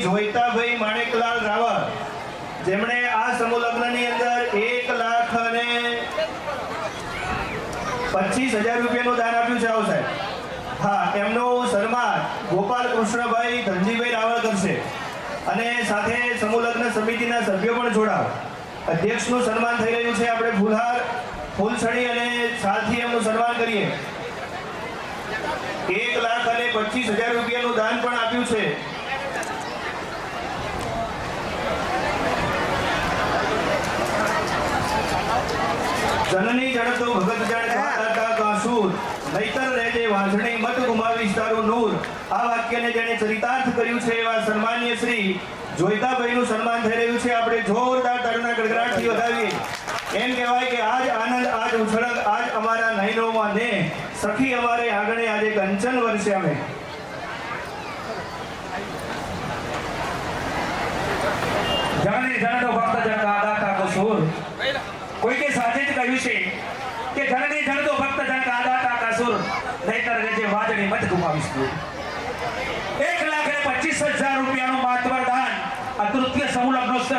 જોઈતાભાઈ માણેકલાલ રાવળ, જેમણે આ સમૂહ લગ્નની અંદર 1,25,000 રૂપિયાનું દાન આપ્યું છે. આવો સાહેબ. હા, એમનું સન્માન ગોપાલ કૃષ્ણભાઈ ધનજીભાઈ રાવળ કરશે અને સાથે સમૂહ લગ્ન સમિતિના સભ્યો પણ જોડાવ. અધ્યક્ષનું સન્માન થઈ રહ્યું છે. આપણે ફૂલહાર, ફૂલછડી અને શાલથી એમનું સન્માન કરીએ. 1,25,000 રૂપિયાનું દાન પણ આપ્યું છે. જનની જણતો ભગત જાણે દાતા કાસુર, નહીતર રહેજે વાંઝણી મત ગુમાવીશ તારું નૂર. આ વાક્યને જેણે ચરિતાર્થ કર્યું છે એવા સન્માનીય શ્રી જોઈતાભાઈનું સન્માન થઈ રહ્યું છે. આપણે જોરદાર તાળીના ગડગડાટથી વધાવીએ. એમ કહેવાય કે આજ આનંદ, આજ ઉછળક, આજ અમારા નયનોમાં ને સખી અમારે આંગણે આજે કંચન વર્ષે અમે. જનની જનતો ભક્ત જનકા દાતા કસૂર. કોઈકે સાચે જ કહ્યું છે કે જનની જનતો ભક્ત જનકા દાતા કસૂર, નહીતર રહેજે વાજણી મત ગુમાવીશ તું. 1,25,000 રૂપિયાનું માતબર દાન આ તૃતીય સમૂહ લગ્નોત્સવ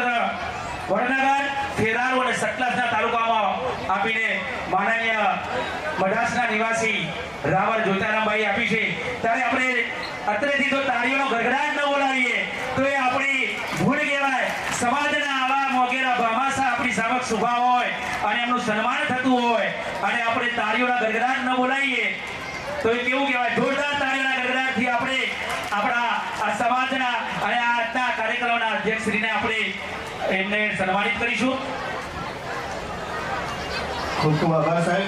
વડનગર, ખેરાલુ અને સતલાસના તાલુકામાં આપીને માનનીય મઢાસના નિવાસી રાવળ જોતારામભાઈ આપી છે. ત્યારે આપણે અત્રેથી તો તાળીઓનો ગડગડાટ ન બોલાવીએ તો એ આપણી ભૂલ કહેવાય. સમાજના આવા મોગેરા ભામાસા આપણી સમક્ષ ઉભા હોય અને એમનું સન્માન થતું હોય અને આપણે તાળીઓના ગડગડાટ ન બોલાવીએ તો એ કેવું કહેવાય. જોરદાર તાળીઓના ગડગડાટથી આપણે આપણા આ સમાજના અને આજના કાર્યક્રમના અધ્યક્ષશ્રીને આપણે એમને સન્માનિત કરીશું. ખૂબ ખૂબ આભાર સાહેબ.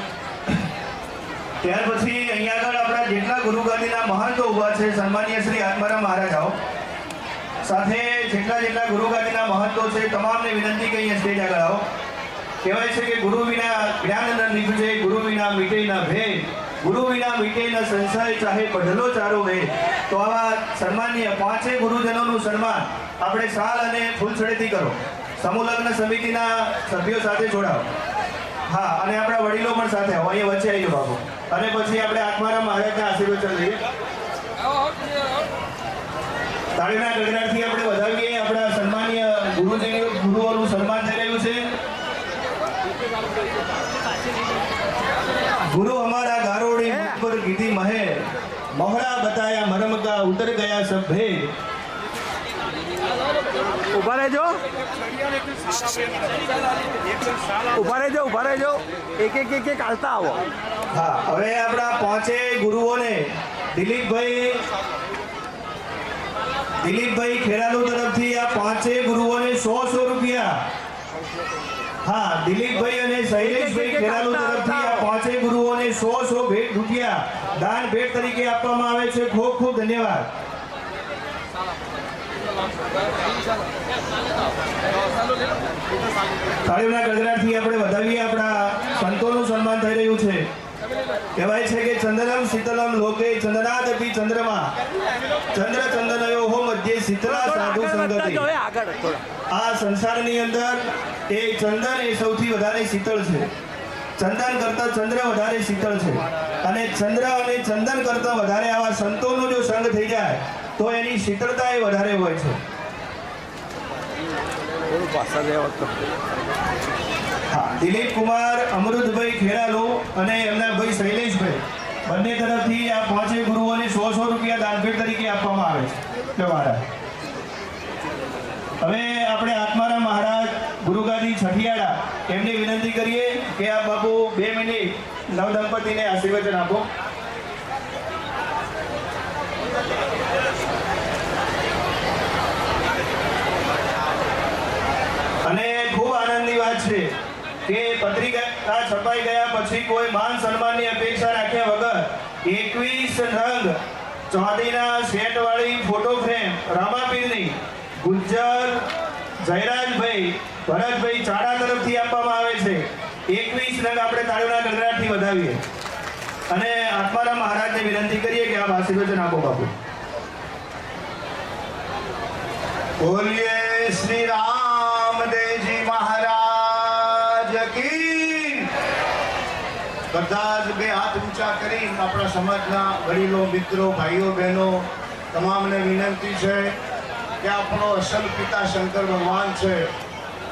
ત્યાર પછી અહીંયા આગળ આપણા જેટલા ગુરુગાદીના મહંતો ઉભા છે, સન્માનીય શ્રી આત્મારામ મહારાજાઓ સાથે જેટલા ગુરુગાદીના મહંતો છે, તમામને વિનંતી કે અહીંયા સ્ટેજ આગળ આવો. કહેવાય છે કે ગુરુ વિના જ્ઞાન ન નીકળે, ગુરુ વિના મીટે ન ભેદ, ગુરુ વિના મીટે ન સંશય, ચાહે પઢલો ચારો વેદ. તો આવા સન્માનીય 5 ગુરુજનોનું સન્માન આપણે શાલ અને ફૂલછડીથી કરો. સમૂહ લગ્ન સમિતિના સભ્યો સાથે જોડાઓ. હા, અને આપણા વડીલો પણ સાથે આવો. અહીંયા વચ્ચે આવી જાઓ બાપુ. અને પછી આપણે આત્મારામ મહારાજના આશીર્વચન લઈએ. તાળીના ગડગડાટથી આપણે વધાવીએ. આપણા સન્માનીય ગુરુઓનું સન્માન થઈ રહ્યું છે. ગુરુ हमारा गारोड़ी मुझ पर गिधी महे, मोहरा बताया मरम का उतर गया सब भेद. ઉભા રહેજો, એક હાલતા આવો. હા, હવે આપણા 5 ગુરુઓને દિલીપભાઈ ખેરાલુ તરફથી આ 5 ગુરુઓને 100 રૂપિયા. હા, દિલીપભાઈ અને શૈલેષભાઈ ખેરાલુ તરફથી આ 5 ગુરુઓને 100 ભેટ રૂપિયા દાન ભેટ તરીકે આપવામાં આવે છે. ખૂબ ખૂબ ધન્યવાદ. તાળીઓના ગડગડાટથી આપણે વધાવીએ. આપણા સંતોનું સન્માન થઈ રહ્યું છે. કહેવાય છે કે ચંદનમ શીતલમ લોકે ચંદનાદપી ચંદ્રમા, ચંદ્ર ચંદનયો હો મધ્ય શીતલા સાધુ સંગતિ. આ સંસારની અંદર એ ચંદન એ સૌથી વધારે શીતળ છે. ચંદન કરતા ચંદ્ર વધારે શીતળ છે અને ચંદ્ર અને ચંદન કરતા વધારે આવા સંતોનો જો સંગ થઈ જાય તો એની શીતળતા એ વધારે હોય છે. હા, દિલીપ કુમાર અમૃતભાઈ ખેરાલુ અને એમના ભાઈ શૈલેષભાઈ બંને તરફથી આ 5 ગુરુઓને 100 રૂપિયા દાનભેટ તરીકે આપવામાં આવે છે. હવે આપણે આત્મારામ મહારાજ ગુરુગાદી છઠિયાળા એમને વિનંતી કરીએ કે આ બાપુ 2 મિનિટ નવદંપતિને આશીર્વચન આપો. અને ખૂબ આનંદની વાત છે કે પત્રિકા છપાઈ ગયા પછી કોઈ માન સન્માનની અપેક્ષા રાખ્યા વગર 21 રંગ ચાંદીના સેટ વાળી ફોટો ફ્રેમ રામાપીરની ગુજ્જર જયરાજભાઈ ભરતભાઈ ચાડા તરફથી આપવામાં આવે છે. 21 રંગ આપણે તાળીઓના ગડગડાટથી વધાવીએ અને આત્મારામ મહારાજને વિનંતી કરીએ કે આપ આશીર્વચન આપો બાપુ. બોલીએ શ્રી રામદેવજી મહારાજ કી. બધા જ 2 હાથ ઊંચા કરી આપણા સમાજના વડીલો, મિત્રો, ભાઈઓ, બહેનો તમામને વિનંતી છે કે આપણો અસલ પિતા શંકર ભગવાન છે.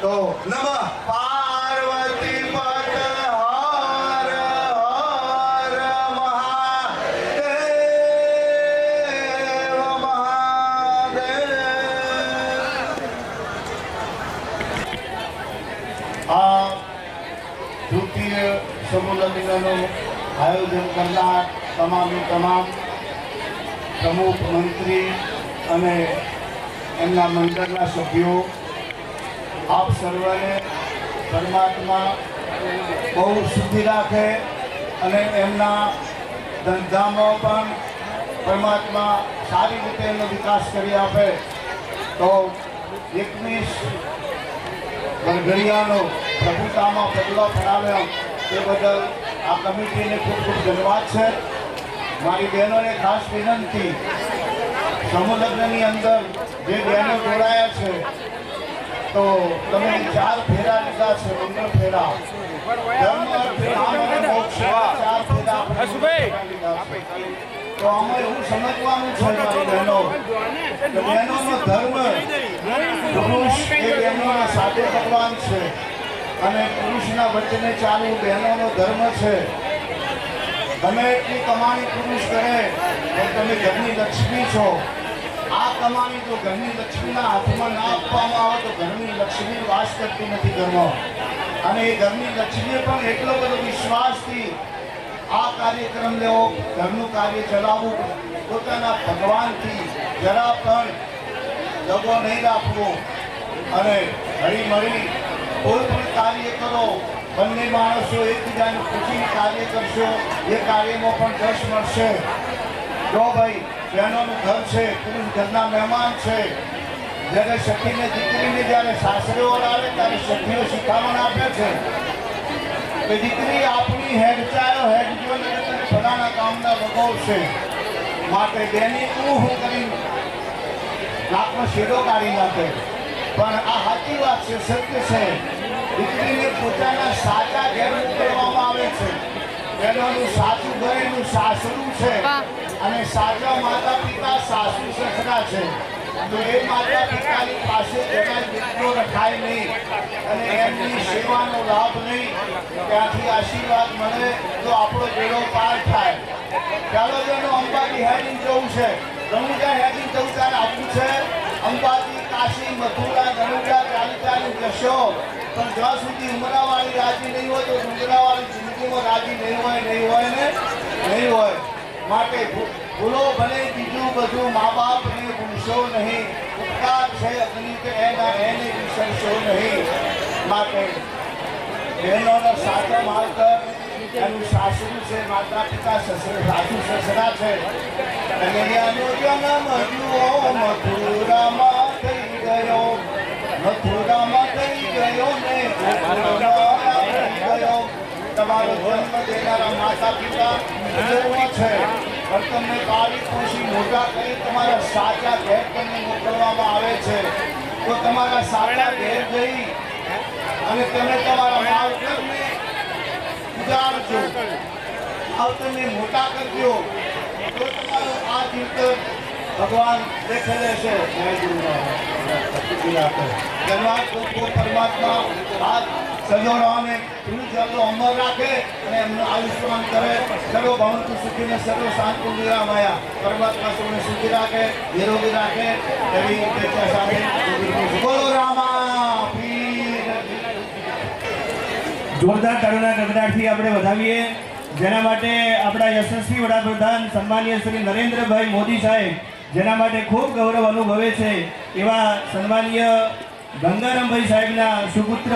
તો નમઃ પાર્વતી પદ હર હર મહાદેવ મહાદેવ. આ તૃતીય સમૂહ લગ્નનું આયોજન કરનાર તમામ પ્રમુખ મંત્રી અને એમના મંડળના સભ્યો, આપ સર્વને પરમાત્મા બહુ સુખી રાખે અને એમના ધંધામાં પણ પરમાત્મા સારી રીતે એનો વિકાસ કરી આપે. તો 21 ગણગડિયાનો પ્રભુતામાં પગલો ફરાવ્યો તે બદલ આ કમિટીને ખૂબ ખૂબ ધન્યવાદ છે. મારી બહેનોને ખાસ વિનંતી, સમૂહ લગ્નની અંદર જે બહેનો જોડાયા છે તો તમે 4 ફેરા લીધા છે, મંગળ ફેરા, ધર્મ, અર્થ, કામ અને મોક્ષ, 4 ફેરા આપણે લીધા છે. તો આમાં એવું સમજવાનું છે મારી બહેનો કે બહેનોનો ધર્મ, પુરુષ એ બહેનોના સાથે ભગવાન છે અને પુરુષના વચને ચાલવું બહેનોનો ધર્મ છે. તમે એટલી કમાણી પુરુષ કરે તો તમે ઘરની લક્ષ્મી છો. આ કમાણી જો ઘરની લક્ષ્મીના હાથમાં ના આપવામાં આવે તો ઘરની લક્ષ્મી વાસ કરતી નથી ઘરમાં. અને એ ઘરની લક્ષ્મી પણ એટલો બધો વિશ્વાસથી આ કાર્યક્રમ લેવો, ઘરનું કાર્ય ચલાવવું, પોતાના ભગવાનથી જરા પણ દગો નહીં રાખવો અને હળી મળી કોઈ પણ કાર્ય કરો. બંને માણસો એકબીજાને પૂછીને કાર્ય કરશો, એ કાર્યમાં પણ જશ મળશે. જો ભાઈ બહેનોનું ઘર છે, પુરુષ ઘરના મહેમાન છે. જ્યારે સખીને દીકરીને જ્યારે સાસરે ઓળાવે ત્યારે સખીઓ શીખામણ આપે છે કે દીકરી આપણી હેડ ચાયો હેડ જો ને તને ફલાણા કામના વગોવશે. માટે બેની હું કરી નાકનો શેડો કાઢી નાખે. પણ આ સાચી વાત છે, સત્ય છે. દીકરીને પોતાના સાચા ઘેર મોકલવામાં આવે છે. બહેનોનું સાચું ઘર એનું સાસરું છે અને સાચા માતા પિતા સાસુ સસરા છે. તો એ માતા પિતાની પાસે જરાય દીકરો રખાય નહીં અને એમની સેવાનો લાભ નહીં, ત્યાંથી આશીર્વાદ મળે તો આપણો બેડો પાર થાય. ચાલો જેનો અંબાજી હેડીને જવું છે, રણુજા હેડીને જવું ત્યારે આપવું છે. અંબાજી, કાશી, મથુરા, રણુજા ચાલી જશો પણ જ્યાં સુધી ઉમરાવાળી રાજી નહીં હોય તો ડુંગરાવાળી જિંદગીમાં રાજી નહીં હોય ને નહીં હોય. માટે ભૂલો ભલે બીજું બધું, મા બાપને ભૂલશો નહીં. ઉપકાર છે અગ્નિ કે એના એને વિસરશો નહીં. માટે બહેનોનો સાચો માવતર એનું સાસરું છે, માતા પિતા સાસુ સસરા છે. કનૈયાનો જન્મ જુઓ મથુરામાં થઈ ગયો, મથુરામાં થઈ ગયો ને ગોકુળમાં થઈ ગયો. તમારો જન્મ દેનારા માતા પિતા જરૂરી છે પણ તમને પાળી પોષી મોટા કરી તમારા સાચા ઘેર તમને મોકલવામાં આવે છે. તો તમારા સાચા ઘેર જઈ અને તમે તમારા માવતરને ઉજાડજો, આવતરને મોટા કરજો તો તમારું આ જીવન ભગવાન દેખે લેશે. ધન્યવાદ. પરમાત્મા હાથ સજોરાને જલ્દો અમર રાખે અને એમનું આયુષ્યમાન કરે. સર્વ ભવંતુ સુખીને સર્વ શાંતિ નિરામયા. પરમાત્મા સૌને સુખી રાખે, નિરોગી રાખે. એવી અપેક્ષા સાથે બોલો રામા પીર. જોરદાર તાળીઓના ગગડાટથી આપણે વધાવીએ, જેના માટે આપણા યશસ્વી વડાપ્રધાન સન્માનીય શ્રી નરેન્દ્રભાઈ મોદી સાહેબ, જેના માટે ખૂબ ગૌરવ અનુભવે છે એવા સન્માનીય ગંગારામભાઈ સાહેબના સુપુત્ર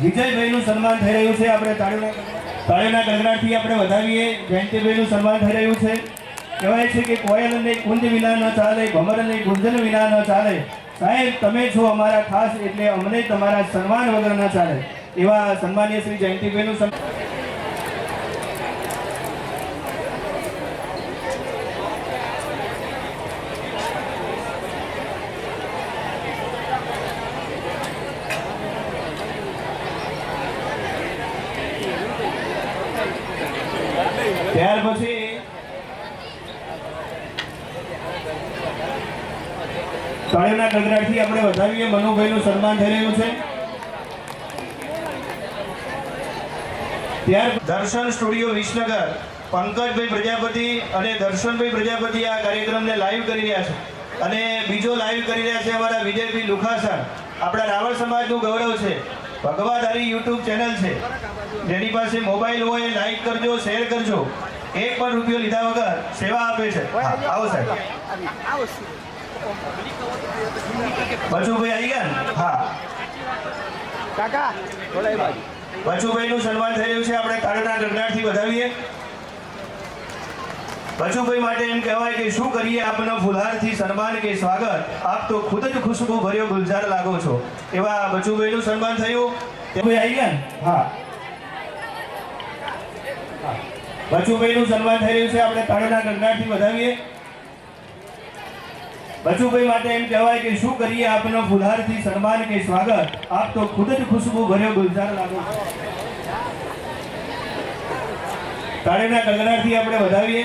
વિજયભાઈનું સન્માન થઈ રહ્યું છે. આપણે તાળીઓના ગગડાટથી આપણે વધાવીએ. જયંતિભાઈનું સન્માન થઈ રહ્યું છે. કહેવાય છે કે કોયલ અને કુંજ વિના ન ચાલે, ભમર અને ગુંજન વિના ન ચાલે. સાહેબ તમે છો અમારા ખાસ, એટલે અમને તમારા સન્માન વગર ન ચાલે. એવા સન્માનીય શ્રી જયંતિભાઈનું ત્યાર પછી તાળીઓના ગગડાટથી આપણે વધાવીએ. મનુભાઈનું સન્માન થઈ રહ્યું છે. ત્યાર દર્શન સ્ટુડિયો વિસનગર પંકજભાઈ પ્રજાપતિ અને દર્શનભાઈ પ્રજાપતિ આ કાર્યક્રમને લાઈવ કરી રહ્યા છે. અને બીજો લાઈવ કરી રહ્યા છે અમારા વિજયભાઈ લુખાસર. આપણા રાવળ સમાજનું ગૌરવ છે. ભગવાધારી યુટ્યુબ ચેનલ છે. જેની પાસે મોબાઈલ હોય એ લાઈક કરજો, શેર કરજો. એક પણ રૂપિયો લીધા વગર સેવા આપે છે. હા, આવો સાહેબ. બચુભાઈ આવી ગયા ને? હા, કાકા થોડા એ બાજુ. બચુભાઈનું સન્માન થઈ રહ્યું છે. આપણે તાળીના ગગડાટથી વધાવીએ. બચુભાઈ માટે એમ કહેવાય કે શું કરીએ આપનો ફુલહારથી સન્માન કે સ્વાગત, આપ તો ખુદ જ ખુશ્બુ ભર્યો ગુલજાર લાગો છો. એવા બચુભાઈનું સન્માન થયું. તે આવી ગયા ને? હા, બચુભાઈનું સન્માન થઈ રહ્યું છે. આપણે તાળીના ગગડાટથી વધાવીએ. બચુભાઈ માટે એમ કહેવાય કે શું કરીએ આપનો ફુલહારથી સન્માન કે સ્વાગત, આપ તો ખુદ જ ખુશ્બુ ભર્યો ગુલજાર લાગો છો. તાળીના ગગડાટથી આપણે વધાવીએ.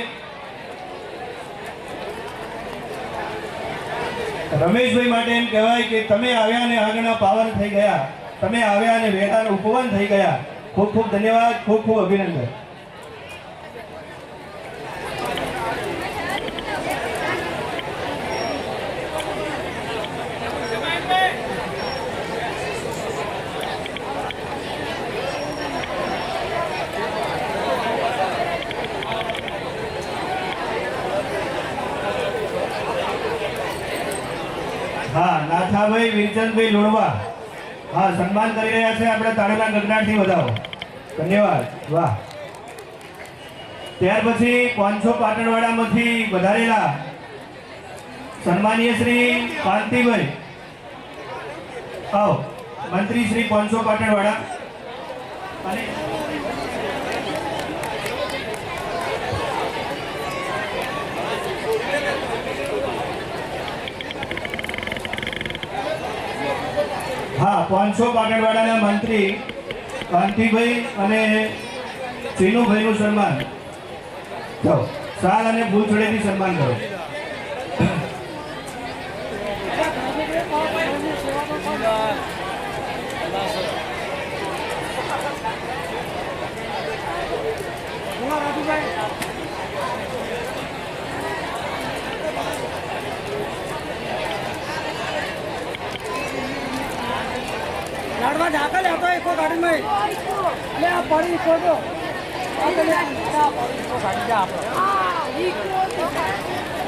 રમેશભાઈ માટે એમ કહેવાય કે તમે આવ્યા ને આગળના પાવન થઈ ગયા, તમે આવ્યા અને વેદાન ઉપવન થઈ ગયા. ખૂબ ખૂબ ધન્યવાદ, ખૂબ ખૂબ અભિનંદન. હા, નાથાભાઈ વિરચંદભાઈ લુણવા હા સન્માન કરી રહ્યા છે. આપણે તાળીના ગગડાટથી વધાવો. ધન્યવાદ. વાહ. ત્યાર પછી 500 પાટણવાડામાંથી વધારેલા સન્માનીય શ્રી કાંતિભાઈ આવો મંત્રી શ્રી 500 પાટણવાડા અને હા 500 પાટણવાડાના મંત્રી કાંતિભાઈ અને ચીનુભાઈનું સન્માન કરો. શાલ અને ફૂલછોડેથી સન્માન કરો. લાડવા ઢાકલ હતો એકો ગાડીમાં એટલે આ પડી ખોટો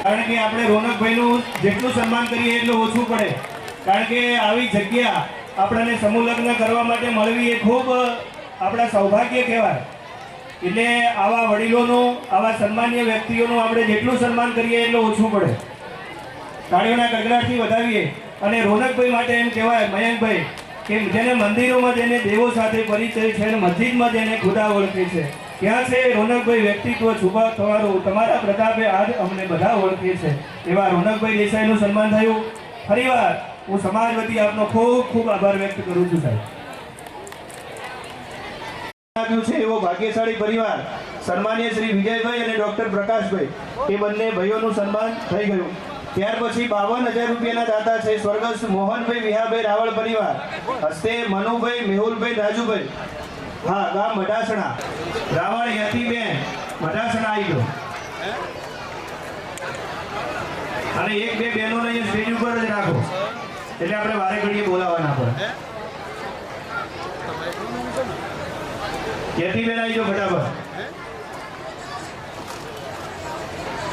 કારણ કે આપણે રોનકભાઈનું જેટલું સન્માન કરીએ એટલું ઓછું પડે. કારણ કે આવી જગ્યા આપણને સમૂહ લગ્ન કરવા માટે મળવી એ ખૂબ આપણા સૌભાગ્ય કહેવાય. એટલે આવા વડીલોનું, આવા સન્માનીય વ્યક્તિઓનું આપણે જેટલું સન્માન કરીએ એટલું ઓછું પડે. તાળીઓના ગગડાટથી વધાવીએ. અને રોનકભાઈ માટે એમ કહેવાય મયંકભાઈ કે જેને મંદિરોમાં જેને દેવો સાથે પરિચય છે અને મસ્જિદમાં જેને ખુદા ઓળખે છે, ત્યાં છે રોનકભાઈ વ્યક્તિત્વ છુપા થવાનું તમારા પ્રતાપે આજ અમને બધા ઓળખે છે. એવા રોનકભાઈ દેસાઈનું સન્માન થયું. ફરીવાર હું સમાજ વતી આપનો ખૂબ ખૂબ આભાર વ્યક્ત કરું છું સાહેબ. આપ્યું છે એવો ભાગ્યશાળી પરિવાર સન્માનીય શ્રી વિજયભાઈ અને ડોક્ટર પ્રકાશભાઈ એ બંને ભાઈઓનું સન્માન થઈ ગયું. ત્યાર પછી 52,000 રૂપિયાના દાતા છે સ્વર્ગસ્થ મોહનભાઈ વિહાભાઈ રાવળ પરિવાર હસ્તે મનુભાઈ, મેહુલભાઈ, રાજુભાઈ હા ગામ મઢાસણા રાવળ યતીબેન મઢાસણા આવી ગયો. અને એક બે બહેનોને અહીંયા સ્ટેજ ઉપર જ રાખો એટલે આપણે વારે ઘડીએ બોલાવવાના પડે. યતીબેન આવી ગયો ફટાફટ.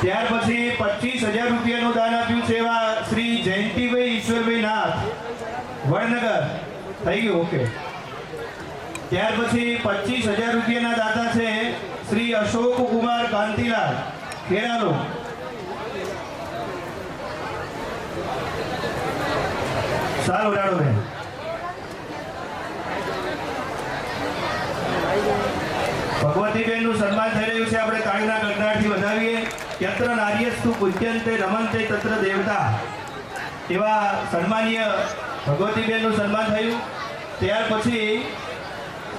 ત્યાર પછી 25,000 રૂપિયાનું દાન આપ્યું છે એવા શ્રી જયંતિભાઈ ઈશ્વરભાઈ નાથ વડનગર થઈ ગયું. ઓકે. ત્યાર પછી 25,000 રૂપિયાના દાતા છે શ્રી અશોક કુમાર કાંતિલાલ ખેરાલુ. સારું ઉડાડો બેન. ભગવતીબેનનું સન્માન થઈ રહ્યું છે. આપણે તાળીના ગગડાટથી વધાવીએ. યત્ર નાર્યસ્તુ પૂજ્યંતે રમંતે તત્ર દેવતા એવા સન્માનીય ભગવતીબેનનું સન્માન થયું. ત્યાર પછી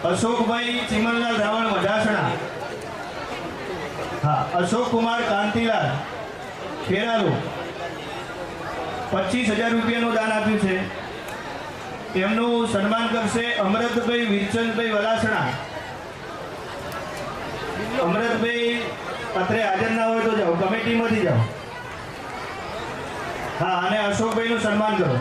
અશોકભાઈ ચિમનલાલ રાવળ મઢાસણા હા અશોક કુમાર કાંતિલાલ ખેરાલુ 25,000 રૂપિયાનું દાન આપ્યું છે. એમનું સન્માન કરશે અમૃતભાઈ વીરચંદભાઈ વલાસણા. અમૃતભાઈ અત્રે હાજર ના હોય તો જાઓ, કમિટીમાંથી જાઓ. હા, અને અશોકભાઈનું સન્માન કરો.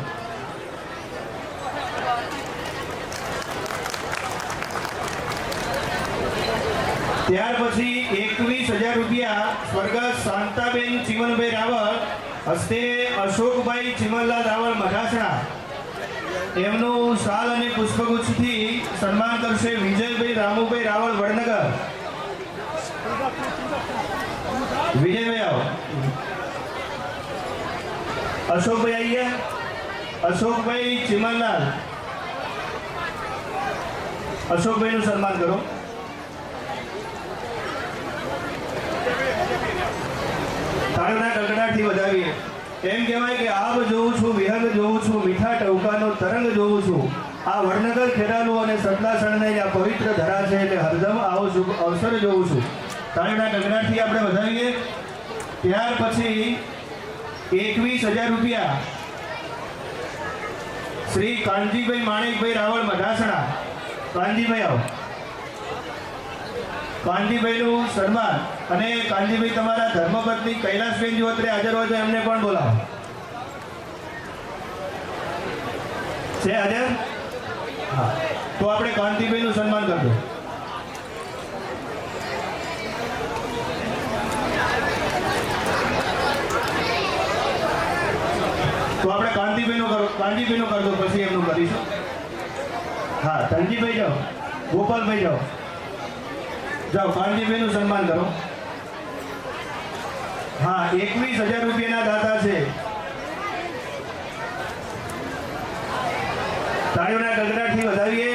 ત્યાર પછી 21,000 રૂપિયા સ્વર્ગસ્થ શાંતાબેન ચીમનભાઈ રાવળ હસ્તે અશોકભાઈ ચીમનલાલ રાવળ મઢાસણા. એમનું શાલ અને પુષ્પગુચ્છથી સન્માન કરશે વિજયભાઈ રામુભાઈ રાવળ વડનગર. વિજયભાઈ આવો. અશોકભાઈ આવીએ. અશોકભાઈ ચીમનલાલ. અશોકભાઈનું સન્માન કરો. તાળીઓના ગડગડાટથી વધાવીએ. એમ કહેવાય કે આબ જોઉં છું, વિહંગ જોઉં છું, મીઠા ટવકાનો તરંગ જોઉં છું. આ વડનગર ખેરાલુ અને સતલાસણને આ પવિત્ર ધરા છે એટલે હરદમ આવો શુભ અવસર જોઉં છું. તાળીઓના ગડગડાટથી આપણે વધાવીએ. ત્યાર પછી 21,000 રૂપિયા શ્રી કાનજીભાઈ માણેકભાઈ રાવળ મઢાસણા. કાનજીભાઈ આવો. કાનજીભાઈનું સન્માન. અને કાનજીભાઈ તમારા ધર્મપત્ની કૈલાસબેન જો અત્રે હાજર હોય તો એમને પણ બોલાવો. છે હાજર? હા, તો આપણે કાનજીભાઈનું સન્માન કરજો. તો આપણે કાનજીભાઈનું કરજો, પછી એમનું કરીશું. હા, ધનજીભાઈ જાઓ. ગોપાલભાઈ જાઓ. જાઓ, કાનજીભાઈનું સન્માન કરો. હા, 21,000 રૂપિયાના દાતા છે. તાળીઓના ગગડાટથી વધાવીએ.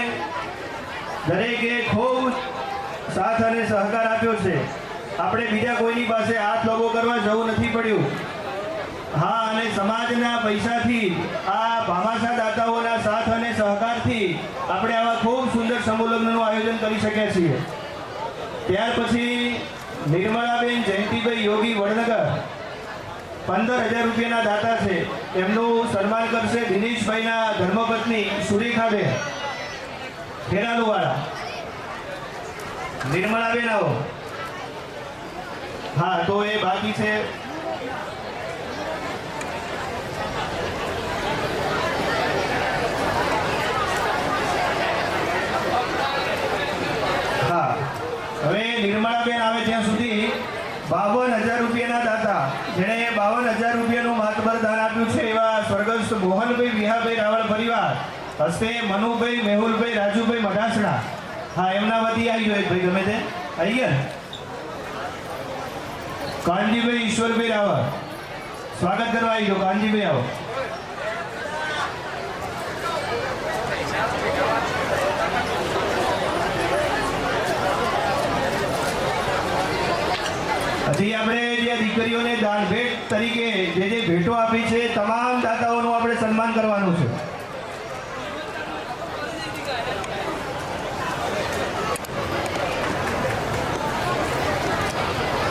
દરેકે ખૂબ સાથ અને સહકાર આપ્યો છે. આપણે બીજા કોઈની પાસે હાથ લોગો કરવા જવું નથી પડ્યું. હા, અને સમાજના પૈસાથી આ ભામાસા દાતાઓના સાથ અને સહકારથી આપણે આવા ખૂબ સુંદર સમૂહ લગ્નનું આયોજન કરી શક્યા છીએ. ત્યાર પછી નિર્મળાબેન જયંતિભાઈ યોગી વડનગર 15,000 રૂપિયાના દાતા છે. એમનું સન્માન કરશે દિનેશભાઈના ધર્મપત્ની સુરેખાબેન ખેરાલુવાળા. નિર્મળાબેન આવો. હા, તો એ બાકી છે. હા, હવે નિર્મળાબેન આવે ત્યાં સુધી 52,000 રૂપિયાના દાતા, જેણે 52,000 રૂપિયાનું માતબર દાન આપ્યું છે એવા સ્વર્ગસ્થ મોહનભાઈ વિહાભાઈ રાવળ પરિવાર હસ્તે મનુભાઈ મેહુલભાઈ રાજુભાઈ મઢાસણા. હા, એમના વતી આવી ગયો ભાઈ, ગમે તે આવી ગયા. કાનજીભાઈ ઈશ્વરભાઈ રાવળ સ્વાગત કરવા આવી ગયો. કાનજીભાઈ આવો. હજી આપણે જે દીકરીઓને દાન ભેટ તરીકે જે ભેટો આપી છે તમામ દાતાઓનું આપણે સન્માન કરવાનું છે.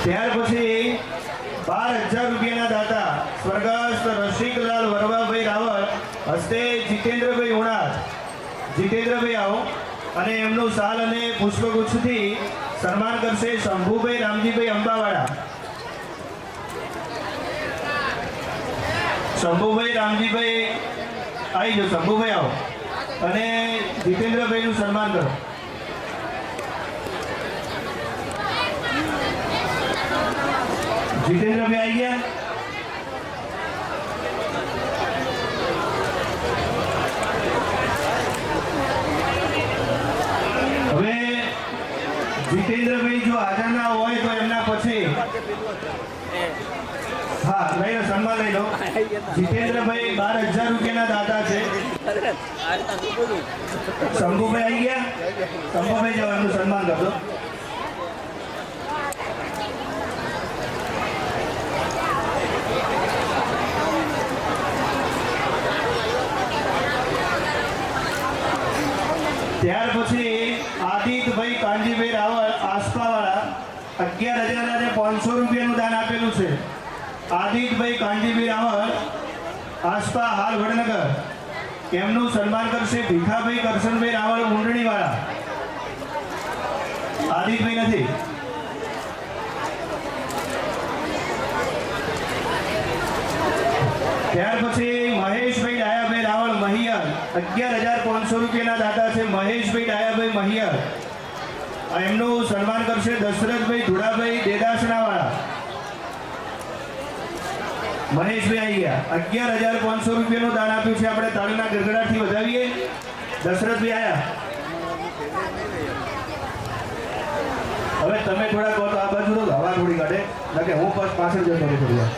ત્યાર પછી 12,000 રૂપિયાના દાતા સ્વર્ગસ્થ રસિકલાલ વરવાભાઈ રાવળ હસ્તે જીતેન્દ્રભાઈ ઉણાદ. જીતેન્દ્રભાઈ આવો. અને એમનું શાલ અને પુષ્પગુચ્છથી સન્માન કરશે શંભુભાઈ રામજીભાઈ અંબાવાળા. શંભુભાઈ રામજીભાઈ આવી જાઓ. શંભુભાઈ આવો. અને જીતેન્દ્રભાઈનું સન્માન કરો. જીતેન્દ્રભાઈ આવી ગયા. હવે જીતેન્દ્રભાઈ જો હાજર ના હોય તો એમના પછી હા લઈ લો, સન્માન લઈ લો. જીતેન્દ્રભાઈ 12,000 રૂપિયાના દાતા છે. શંભુભાઈ આવી ગયા. શંભુભાઈ જવાનું સન્માન કરજો. ત્યાર પછી આદિત્યભાઈ કાનજીભાઈ રાવળ આસપાવાળા 11,500 રૂપિયાનું દાન આપેલું છે. આદિત્યભાઈ કાનજીભાઈ રાવળ આસપા હાલ વડનગર એમનું સન્માન કરશે ભીખાભાઈ કરશનભાઈ રાવળ ઊંડણીવાળા. આદિત્યભાઈ નથી. ત્યાર પછી મહેશભાઈ ડાયાભાઈ રાવળ મહિયર 11,500 રૂપિયાના દાતા છે. મહેશભાઈ ડાયાભાઈ મહિયર એમનું સન્માન કરશે દશરથભાઈ ધુડાભાઈ દેદાસણાવાળા. મહેશભાઈ આવી ગયા. 11,500 રૂપિયાનું દાન આપ્યું છે. આપણે તાળીના ગડગડાટથી વધાવીએ. દશરથભાઈ આવ્યા. હવે તમે થોડા કહો તો આ બાજુ તો હવા થોડી કાઢે કે હું પાછળ જતો રહું થોડી વાર.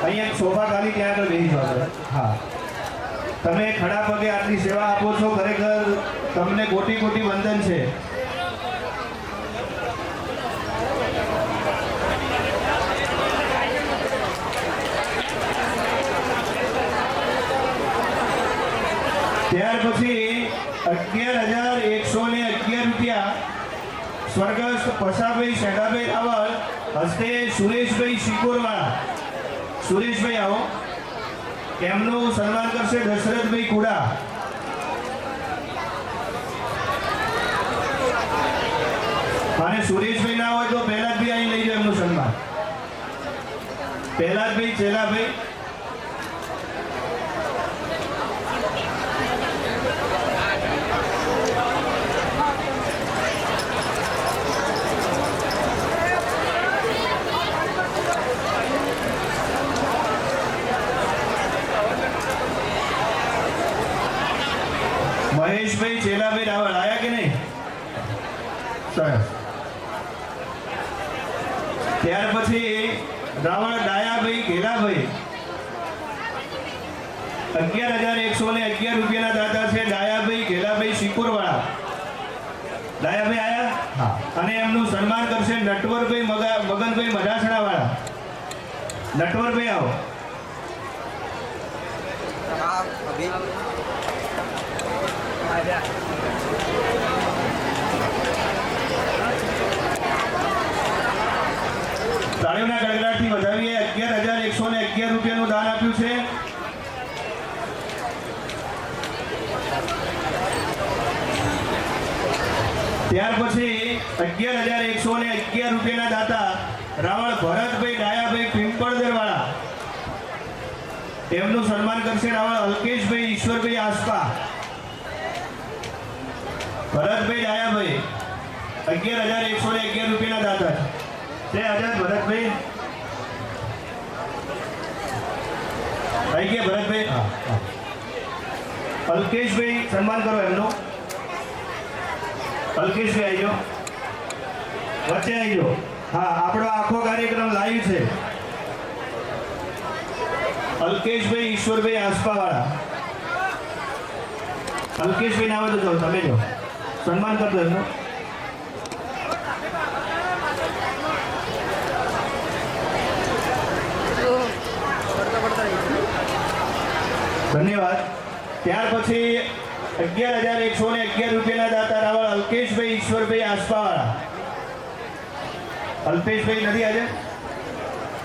અહીંયા એક સોફા ખાલી ત્યાં આગળ બેસી જાઓ. હા, તમે ખડા પગે આટલી સેવા આપો છો, ખરેખર તમને કોટી કોટી વંદન છે. ત્યાર પછી 11,111 રૂપિયા સ્વર્ગસ્થ પસાભાઈ શેડાભાઈ રાવળ હસ્તે સુરેશભાઈ શિકોરવાળા. સુરેશભાઈ આવો. એમનું સન્માન કરશે દશરથભાઈ કુડા. અને સુરેશભાઈ ના હોય તો પહેલાદભાઈ અહીં લઈ જાઓ એમનું સન્માન. પહેલાદભાઈ ચેલાભાઈ. મહેશભાઈ ચેલાભાઈ રાવળ આયા કે નહીં? સરસ. ત્યાર પછી રાવળ ડાયાભાઈ ઘેલાભાઈ 11,111 રૂપિયાના દાતા છે. ડાયાભાઈ ઘેલાભાઈ શિકોરવાળા. ડાયાભાઈ આયા? હા. અને એમનું સન્માન કરશે નટવરભાઈ મગનભાઈ મઢાસણાવાળા. નટવરભાઈ આવો. તાળીઓના ગડગડાટથી વધાવીએ. 11,111 રૂપિયાનું દાન આપ્યું છે. ત્યાર પછી 11,111 રૂપિયાના દાતા રાવળ ભરતભાઈ ડાયાભાઈ પિંપળદરવાળા. એમનું સન્માન કરશે રાવળ અલ્કેશભાઈ ઈશ્વરભાઈ આસપા. ભરતભાઈ ડાયાભાઈ 11,111 રૂપિયાના દાતા છે. આઝાદ ભરતભાઈ આવી ગયા. ભરતભાઈ અલ્કેશભાઈ સન્માન કરો એમનું. અલ્કેશભાઈ આવી જાઓ. વચ્ચે આવી જાઓ. હા, આપણો આખો કાર્યક્રમ લાઈવ છે. અલ્કેશભાઈ ઈશ્વરભાઈ આસપાવાળા. અલ્કેશભાઈ ના આવે તો જાઓ, તમે જાઓ. સન્માન કરતો એમનું. ધન્યવાદ. ત્યાર પછી 11,111 રૂપિયાના દાતા રાવળ અલ્કેશભાઈ ઈશ્વરભાઈ આસપાવાળા. અલ્પેશભાઈ નથી આજે?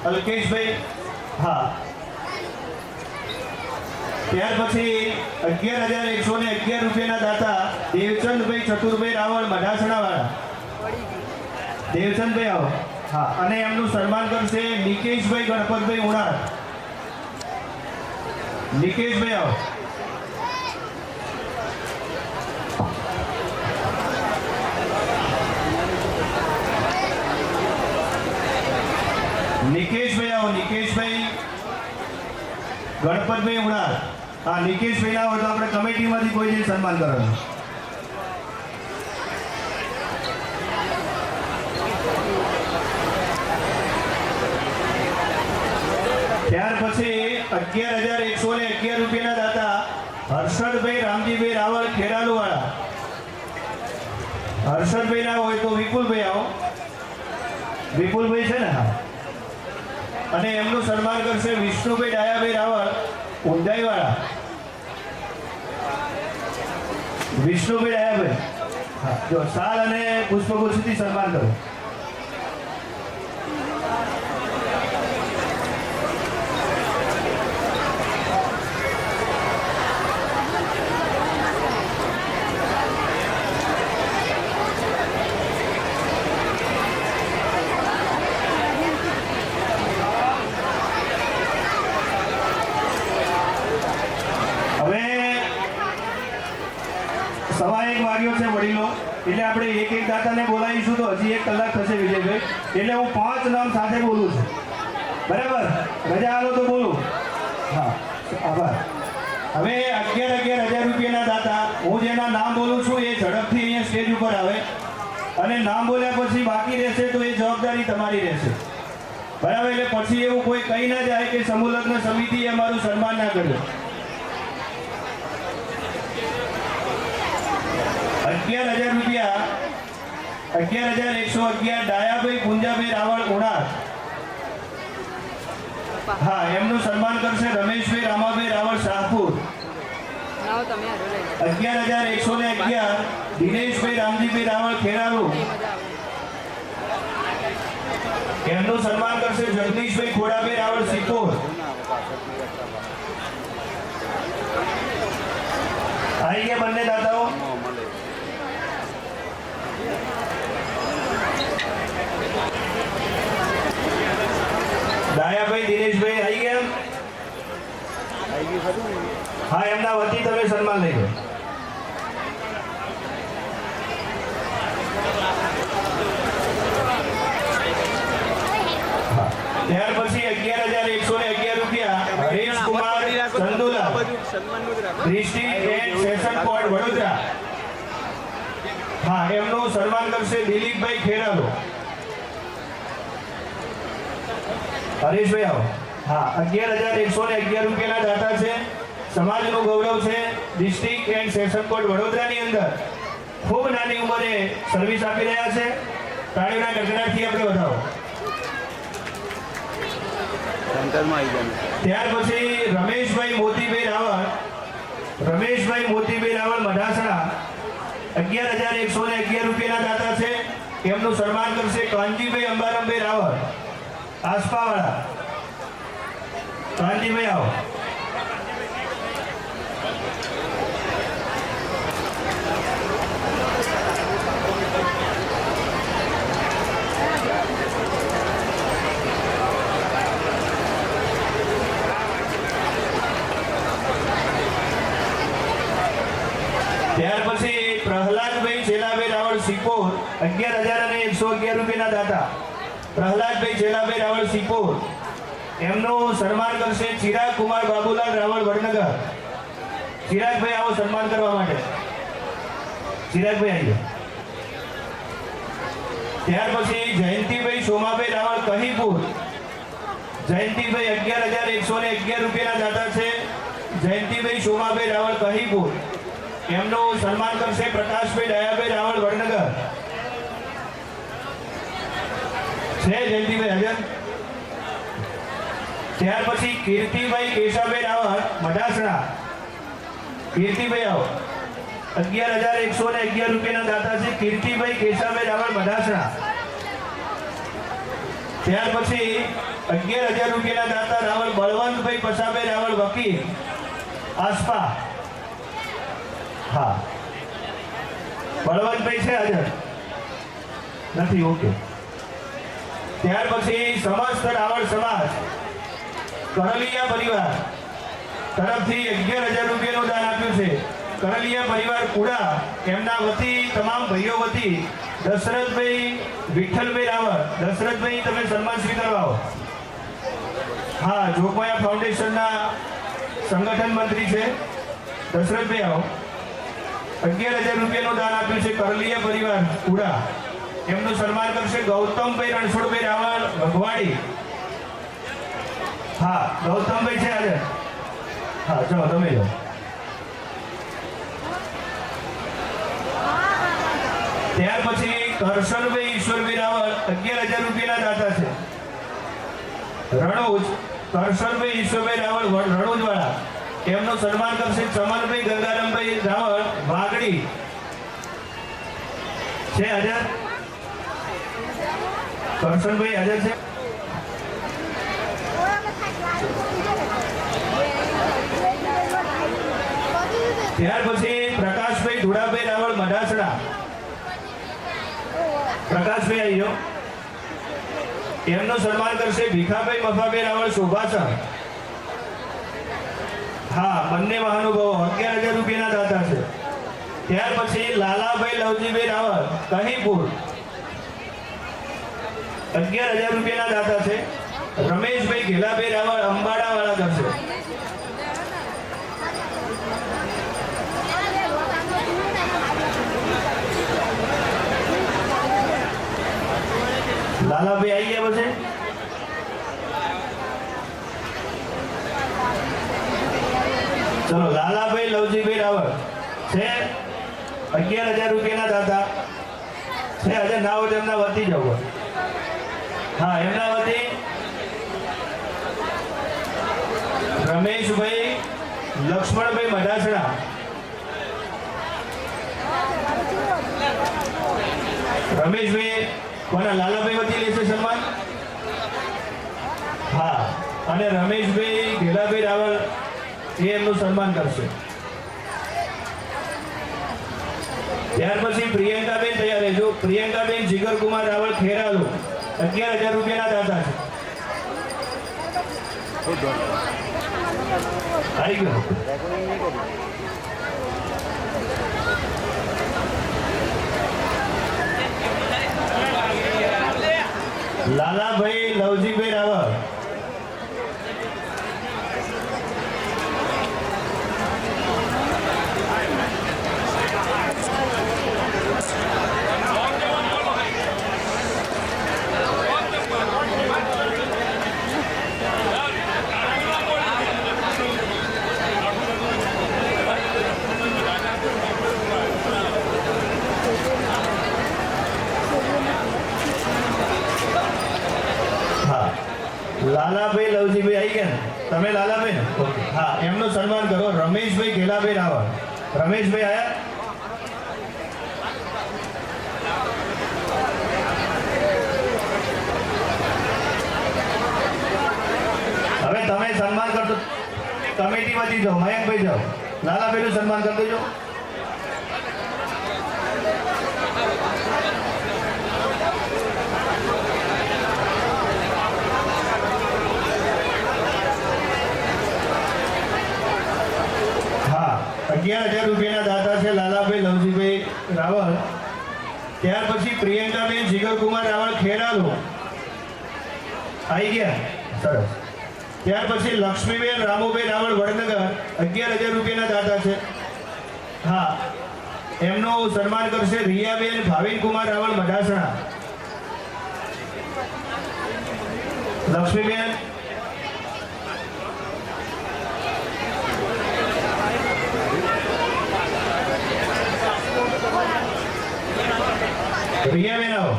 અલ્કેશભાઈ હા. ત્યાર પછી 11,111 રૂપિયાના દાતા દેવચંદભાઈ ચતુરભાઈ રાવળ મઢાસણાવાળા. દેવચંદભાઈ આવો. હા, અને એમનું સન્માન કરશે નિકેશભાઈ ગણપતભાઈ ઉણાર. નિકેશભાઈ આવો. નિકેશભાઈ આવો. નિકેશભાઈ ગણપતભાઈ ઉણાર. હા, નિકેશભાઈ ના હોય તો આપણે કમિટીમાંથી કોઈ જઈને સન્માન કરવાનું. ત્યાર પછી 11,111 રૂપિયાના દાતા હર્ષદભાઈ રામજીભાઈ રાવળ ખેરાલુવાળા. હર્ષદભાઈ ના હોય તો વિપુલભાઈ આવો. વિપુલભાઈ છે ને? હા. અને એમનું સન્માન કરશે વિષ્ણુભાઈ ડાયાભાઈ રાવળ ઊંધાઈવાળા. વિષ્ણુભાઈ ડાયાભાઈ હા, જો શાલ અને પુષ્પગુચ્છથી સન્માન કરો. 1:15 વાગ્યો છે વડીલો, એટલે આપણે એક એક દાતાને બોલાવીશું તો હજી 1 કલાક થશે વિજયભાઈ, એટલે હું 5 નામ સાથે બોલું છું. બરાબર? રજા આલો તો બોલું. હા, આભાર. હવે 11,000 રૂપિયાના દાતા, હું જેના નામ બોલું છું એ ઝડપથી અહીંયા સ્ટેજ ઉપર આવે, અને નામ બોલ્યા પછી બાકી રહેશે તો એ જવાબદારી તમારી રહેશે. બરાબર? એટલે પછી એવું કોઈ કહી ના જાય કે સમૂહ લગ્ન સમિતિએ અમારું સન્માન ના કર્યું. 11,000 રૂપિયા, 11,111 ડાયાભાઈ ગુંજાભાઈ રાવળ ઉણાર. હા, એમનું સન્માન કરશે રમેશભાઈ રામાભાઈ રાવળ શાહપુર. 11,111 દિનેશભાઈ રામજીભાઈ રાવળ ખેરાલુ. એમનું સન્માન કરશે જગદીશભાઈ ખોડાભાઈ રાવળ સિકોર. આવી ગયા બંને દાતાઓ. દાયાભાઈ દિનેશભાઈ આવી ગયા. હા, એમના વતી તમે સન્માન લઈ લો. ત્યાર પછી 11,111 રૂપિયા Hareshkumar Chandula, district and session court Vadodara. હા, એમનું સન્માન કરશે દિલીપભાઈ ખેરાલો. હરેશભાઈ આવો. હા, 11,111 રૂપિયાના દાતા છે. સમાજનું ગૌરવ છે. ડિસ્ટ્રિક્ટ એન્ડ સેશન કોર્ટ વડોદરાની અંદર ખૂબ નાની ઉંમરે સર્વિસ આપી રહ્યા છે. તાળીઓના ગડગડાટથી આપણે વધાવો. ત્યાર પછી રમેશભાઈ મોતીભાઈ રાવળ, રમેશભાઈ મોતીભાઈ રાવળ મઢાસણા, 11,111 રૂપિયાના દાતા છે. એમનું સન્માન કરશે કાનજીભાઈ અંબારામભાઈ રાવળ આસપાવાળા. કાનજીભાઈ આવો. ત્યાર પછી પ્રહલાદભાઈ છેલાભાઈ રાવળ સિકોર, 11,111 રૂપિયાના દાતા. પ્રહલાદભાઈ છેલાભાઈ રાવળ સિકોર. એમનું સન્માન કરશે ચિરાગ કુમાર બાબુલાલ રાવળ વડનગર. ચિરાગભાઈ આવો સન્માન કરવા માટે. ચિરાગભાઈ આવી જાઓ. ત્યાર પછી જયંતિભાઈ સોમાભાઈ રાવળ કહીપુર. જયંતિભાઈ 11,111 રૂપિયાના દાતા છે. જયંતિભાઈ સોમાભાઈ રાવળ કહીપુર. એમનું સન્માન કરશે પ્રકાશભાઈ દયાભાઈ રાવળ વડનગર. છે જયંતિભાઈ હાજર. ત્યાર પછી કીર્તિભાઈ કેશાભાઈ રાવળ મઢાસણા. કીર્તિભાઈ આવો. 11,111 રૂપિયાના દાતા છે. કીર્તિભાઈ કેશાભાઈ રાવળ મઢાસણા. ત્યાર પછી 11,000 રૂપિયાના દાતા રાવળ બળવંતભાઈ પસાભાઈ રાવળ વકીલ આસપા. હા, બળવંતભાઈ છે હાજર નથી? ઓકે. ત્યાર પછી સમસ્ત રાવળ સમાજ કરલિયા પરિવાર તરફથી 11,000 રૂપિયાનું દાન આપ્યું છે. કરલિયા પરિવાર કુડા, એમના વતી તમામ ભાઈઓ વતી દશરથભાઈ વિઠ્ઠલભાઈ રાવળ. દશરથભાઈ તમે સન્માન સ્વીકારવા. હા, જોગમાયા ફાઉન્ડેશનના સંગઠન મંત્રી છે દશરથભાઈ આવો. 11,000 રૂપિયાનું દાન આપ્યું છે કરલિયા પરિવાર કુડા. એમનું સન્માન કરશે ગૌતમભાઈ રણછોડભાઈ રાવળ ભગવાડી. હા, ગૌતમભાઈ છે આજે. હા, ચલો તમે જાઓ. ત્યાર પછી કરશનભાઈ ઈશ્વરભાઈ રાવળ 11,000 રૂપિયાના દાતા છે. રણોજ કરશનભાઈ ઈશ્વરભાઈ રાવળ રણોજ વાળા. એમનું સન્માન કરશે ચમનભાઈ ગંગારામભાઈ રાવળ વાગડી. છે હાજર? કરશનભાઈ હાજર છે? ત્યાર પછી પ્રકાશભાઈ ધુડાભાઈ રાવળ મઢાસણા. પ્રકાશભાઈ આવી જાઓ. એમનું સન્માન કરશે ભીખાભાઈ મફાભાઈ રાવળ શોભાસણ. હા, બંને મહાનુભાવો 11,000 રૂપિયાના દાતા છે. ત્યાર પછી લાલાભાઈ લવજીભાઈ રાવળ કહીપુર 11,000 રૂપિયાના દાતા છે. રમેશભાઈ ઘેલાભાઈ રાવળ અંબાડા વાળા કરશે. લાલાભાઈ આવી ગયા પછી ચલો લાલાભાઈ લવજીભાઈ રાવળ છે 11,000 રૂપિયાના દાતા છે. હજે ના હોય એમના વતી જવું. હા, એમના વતી રમેશભાઈ લક્ષ્મણભાઈ મઢાસણા. રમેશભાઈ કોના લાલાભાઈ વતી લેશે સન્માન? હા, અને રમેશભાઈ ઘેલાભાઈ રાવળ એ એમનું સન્માન કરશે. ત્યાર પછી પ્રિયંકાબેન તૈયાર રહેજો. પ્રિયંકાબેન જીગરકુમાર રાવળ ખેરાલુ 11,000 રૂપિયાના દાતા છે. આવી ગયો. લાલાભાઈ લવજીભાઈ રાવળ લાલાભાઈ લવજીભાઈ આવી ગયા ને? તમે લાલાભાઈ ને? ઓકે. હા, એમનું સન્માન કરો. રમેશભાઈ ઘેલાભાઈ રાવળ. રમેશભાઈ આયા? હવે તમે સન્માન કરતો કમિટીમાંથી જાઓ. મયંકભાઈ જાઓ. લાલાભાઈનું સન્માન કરી દેજો. હા, 11,000 રૂપિયાના દાતા છે લાલાભાઈ લવજીભાઈ રાવળ. ત્યાર પછી પ્રિયંકાબેન જીગરકુમાર રાવળ ખેરાલુ આવી ગયા. સરસ. ત્યાર પછી લક્ષ્મીબેન રામુભાઈ રાવળ વડનગર 11,000 રૂપિયાના દાતા છે. હા, એમનું સન્માન કરશે રિયાબેન ભાવિનકુમાર રાવળ મઢાસણા. લક્ષ્મીબેન રિયાબેન આવો.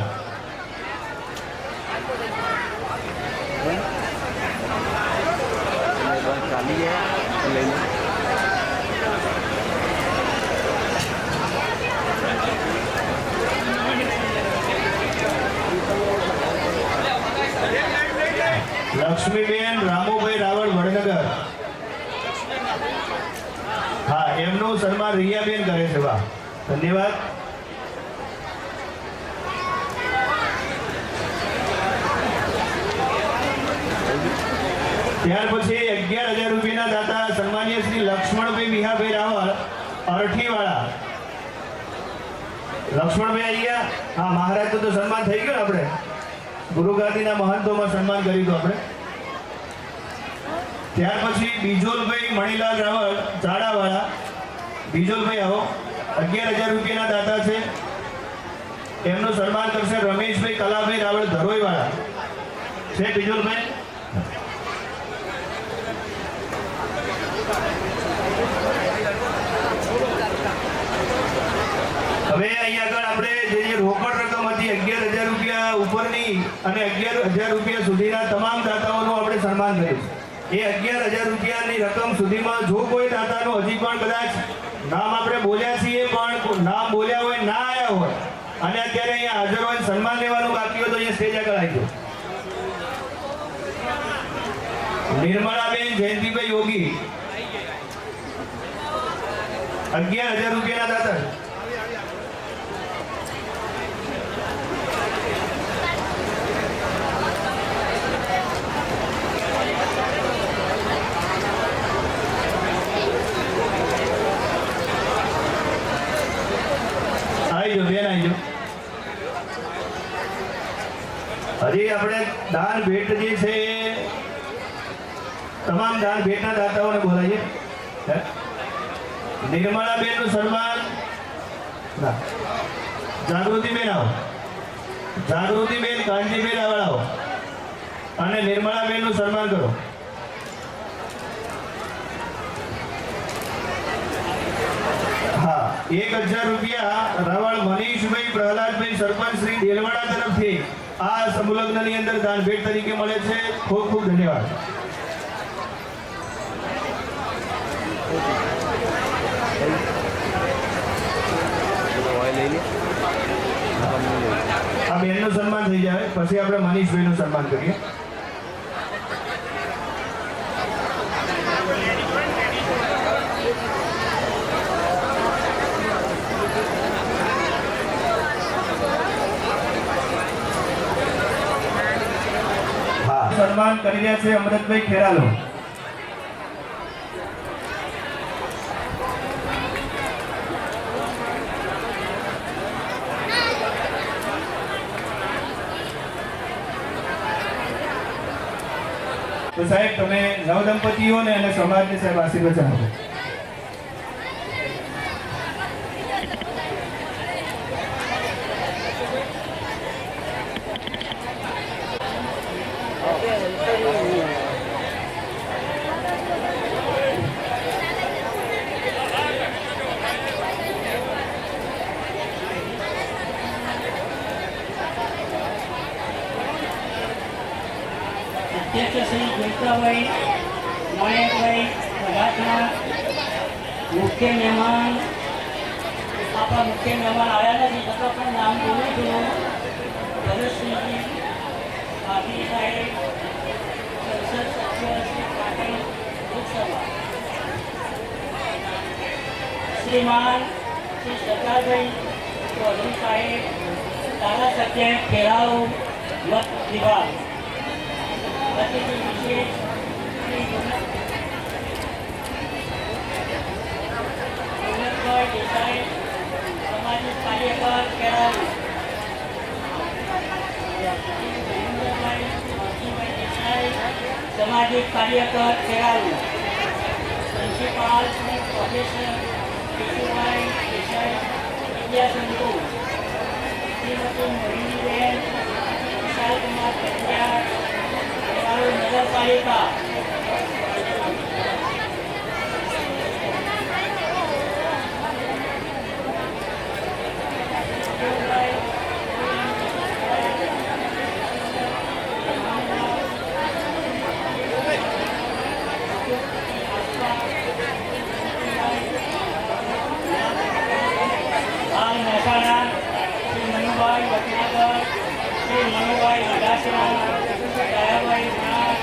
ચાલી ગયા લઈને લક્ષ્મીબેન રામુભાઈ રાવળ વડનગર. હા, એમનું સન્માન રિયાબેન કરે છે. વાહ, ધન્યવાદ. ત્યાર પછી 11,000 રૂપિયાના દાતા સન્માનીય શ્રી લક્ષ્મણભાઈ વિહાભાઈ રાવળ અરઠીવાળા. લક્ષ્મણભાઈ આવી ગયા. હા, મહારાજનું તો સન્માન થઈ ગયું ને. આપણે ગુરુ ગાદીના મહંતોમાં સન્માન કર્યું હતું આપણે. ત્યાર પછી બીજોલભાઈ મણીલાલ રાવળ ઝાડાવાળા. બીજોલભાઈ આવો. 11,000 રૂપિયાના દાતા છે. એમનું સન્માન કરશે રમેશભાઈ કલાભાઈ રાવળ ધરોઈવાળા. છે બીજોલભાઈ? હવે અહીંયા આગળ આપણે જે રોકડ રકમ હતી 11,000 રૂપિયા ઉપરની અને 11,000 રૂપિયા સુધીના તમામ દાતાઓનું આપણે સન્માન કર્યું. એ 11,000 રૂપિયાની રકમ સુધીમાં જો કોઈ દાતાનું હજી પણ કદાચ નામ આપણે બોલ્યા છીએ પણ નામ બોલ્યા હોય ના આવ્યા હોય અને અત્યારે અહીંયા હાજર હોય સન્માન લેવાનું બાકી હોય તો અહીંયા સ્ટેજ આગળ આવી ગયો. નિર્મળાબેન જયંતિભાઈ યોગી 11,000 રૂપિયાના દાતા. હજી આપણે દાન ભેટ જે છે એ તમામ દાન ભેટના દાતાઓને બોલાવીએ. હે? નિર્મળાબેનનું સન્માન ના, જાગૃતિબેન આવો, જાગૃતિબેન કાંજીબેન આગળ આવો અને નિર્મળાબેનનું સન્માન કરો. હા, 1000 રૂપિયા રાવળ મનીષભાઈ પ્રહલાદભાઈ સરપંચ શ્રી દેલવાડા તરફથી આ સમૂહલગ્નની અંદર દાન ભેટ તરીકે મળે છે. ખૂબ ખૂબ ધન્યવાદ. ઓઇલ લઈ લે આ બેનનું સન્માન થઈ જાય પછી આપણે મનીષભાઈનું સન્માન કરીએ. હા, સન્માન કરી રહ્યા છે અમૃતભાઈ ખેરાલુ. તો સાહેબ તમે નવદંપતીઓને અને સમાજને સાહેબ આશીર્વચન આપો. અધ્યક્ષ શ્રી ગોયતાભાઈ મણેકભાઈ મધાસના મુખ્ય મહેમાન, આપણા મુખ્ય મહેમાન આવ્યા નથી છતાં પણ નામ બોલું છું. ભરતસિંહજી પાટીલ સાહેબ, સંસદ સભ્ય શ્રી પાટીલ લોકસભા, શ્રીમાન શ્રી સરદારભાઈ ચૌધરી સાહેબ, ધારાસભ્ય ખેરાલુ મત વિભાગ, અતિથિ વિશેષ શ્રી ગુણતભાઈ દેસાઈ, સામાજિક કાર્યકર ખેરાલુ, મહેન્દ્રભાઈ માનજીભાઈ દેસાઈ, સામાજિક કાર્યકર ખેરાલુ, પ્રિન્સિપાલ શ્રી પ્રોફેસર કેશુભાઈ દેસાઈ, વિદ્યાસંકુલ, શ્રીમતી મોહિનીબેન વિશાલકુમાર પંડ્યા, નગરપાલિકા, હાલ મહેસાણા શ્રી મનુભાઈ વટનાગર, શ્રી મનુભાઈ મડાસરા, દયાભાઈ નાથ,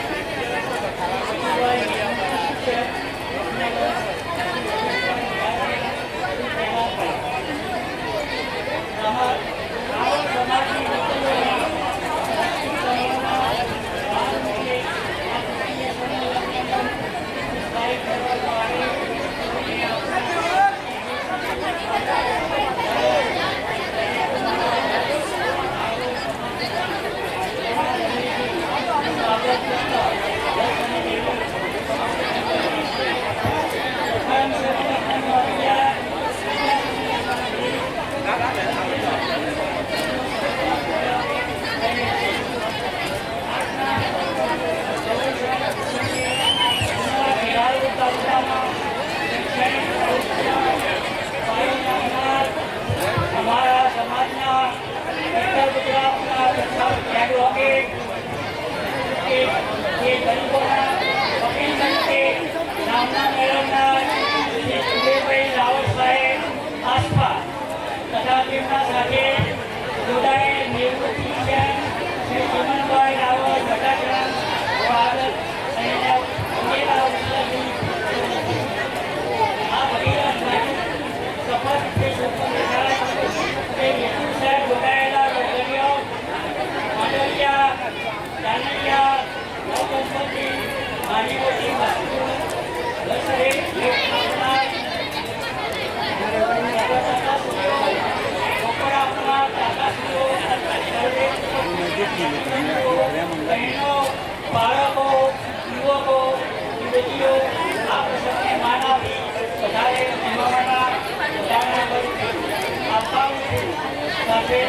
છે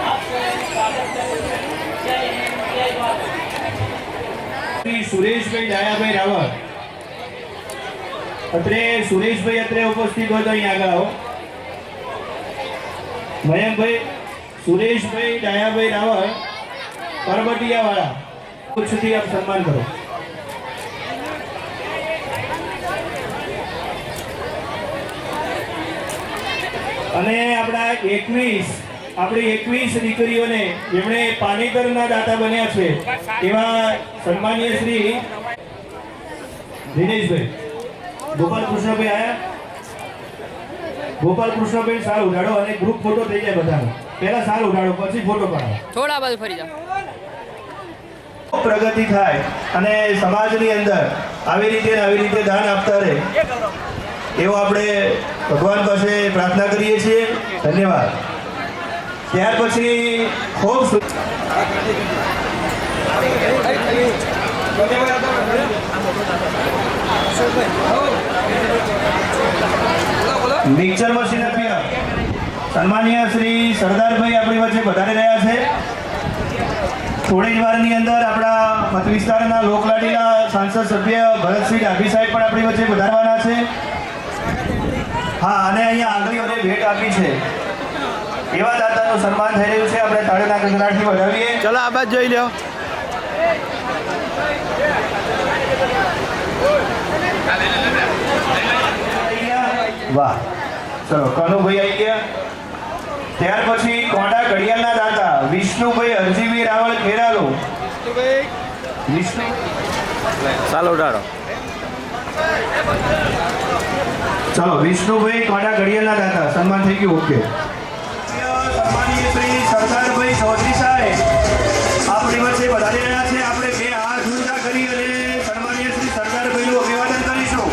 આપ સૌનું સ્વાગત કરું છું. જય હિન્દ, જય ભારત. શ્રી સુરેશભાઈ ડાયાભાઈ રાવળ, અત્રે સુરેશભાઈ અત્રે ઉપસ્થિત હોય તો અહીં આગળ આવો. મયંકભાઈ, સુરેશભાઈ ડાયાભાઈ રાવળ, પરબટિયા વાળા, સુધી આપ સન્માન કરો. અને આપણી 21 દીકરીઓને જેમણે પાનેતરના દાતા બન્યા છે એવા સન્માનીય શ્રી દિનેશભાઈ, ગોપાલ કૃષ્ણભાઈ આયા. ગોપાલ કૃષ્ણભાઈ સાર ઉડાડો અને ગ્રુપ ફોટો થઈ જાય બધાનો. પહેલા સાર ઉડાડો પછી ફોટો પાડો. થોડા બાજુ ફરી જાઓ. પ્રગતિ થાય અને સમાજની અંદર આવી રીતે દાન આપતા રહે એવો આપણે ભગવાન પાસે પ્રાર્થના કરીએ છીએ. ધન્યવાદ. ત્યાર પછી ખૂબ મિક્સર મશીન આપ્યા સન્માનીય શ્રી સરદારભાઈ આપણી વચ્ચે વધારી રહ્યા છે. થોડી જ વારની અંદર આપણા મત વિસ્તારના લોકલાડીના સાંસદ સભ્ય ભરતસિંહ ડાભી સાહેબ પણ આપણી વચ્ચે વધારવાના છે. હા, અને અહીંયા આગળીઓને ભેટ આપી છે એવા દાતાનું સન્માન થઈ રહ્યું છે. આપણે તાળીના ગણગણાટથી વધાવીએ. ચલો આ બાજુ જોઈ લો. વાહ, ચલો કનુભાઈ આવી ગયા. ત્યાર પછી કોંડા ઘડિયાળના દાતા વિષ્ણુભાઈ હરજીભાઈ રાવળ ખેરાલુ. વિષ્ણુ, ચાલો ઉડાડો. ચલો વિષ્ણુભાઈ કોંડા ઘડિયાળના દાતા સન્માન થઈ ગયું. ઓકે. સન્માનીય શ્રી સરદારભાઈ ચૌધરી સાહેબ આપણી વચ્ચે વધારી રહ્યા છે. આપણે બે હાથ ઊંચા કરી અને સન્માનીય શ્રી સરદારભાઈનું અભિવાદન કરીશું.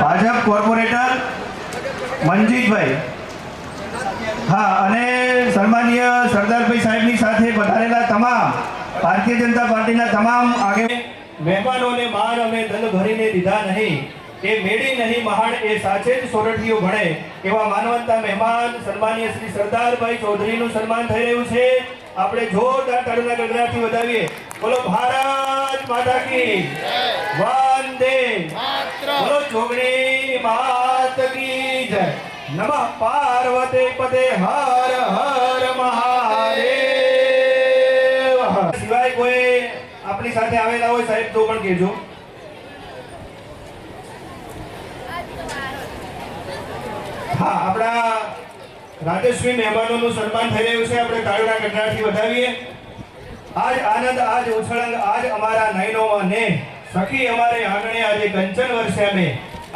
ભાજપ કોર્પોરેટર મનજીતભાઈ, હા, અને સન્માનીય સરદારભાઈ સાહેબની સાથે પધારેલા તમામ ભારતીય જનતા પાર્ટીના તમામ મહેમાનોને માન અમે દલ ભરીને દીધા નહીં, એ મેળી નહીં મહાન એ સાચે જ સોરઠીઓ ભણે એવા માનવંતા મહેમાન સન્માનીય શ્રી સરદારભાઈ ચૌધરીનું સન્માન થઈ રહ્યું છે. આપણે જોરદાર તાળીના ગણગણાટથી વધાવીએ. બોલો ભારત માતા કી વંદે માતરમ. બોલો જોગણી માત કી જય. નમઃ પાર્વતી પતે હર હર મહાદેવ. સિવાય કોઈ આપણી સાથે આવેલા હોય સાહેબ તો પણ કહેજો. હા, આપણા રાજેશ્રી મહેમાનોનું સન્માન થઈ રહ્યું છે. આપણે તાળીના ગણગણાટથી વધાવીએ. આજ આનંદ, આજ ઉછળંગ, આજ અમારા નયનોમાં ને સખી અમારે આંગણે આજે કંચન વર્ષે અમે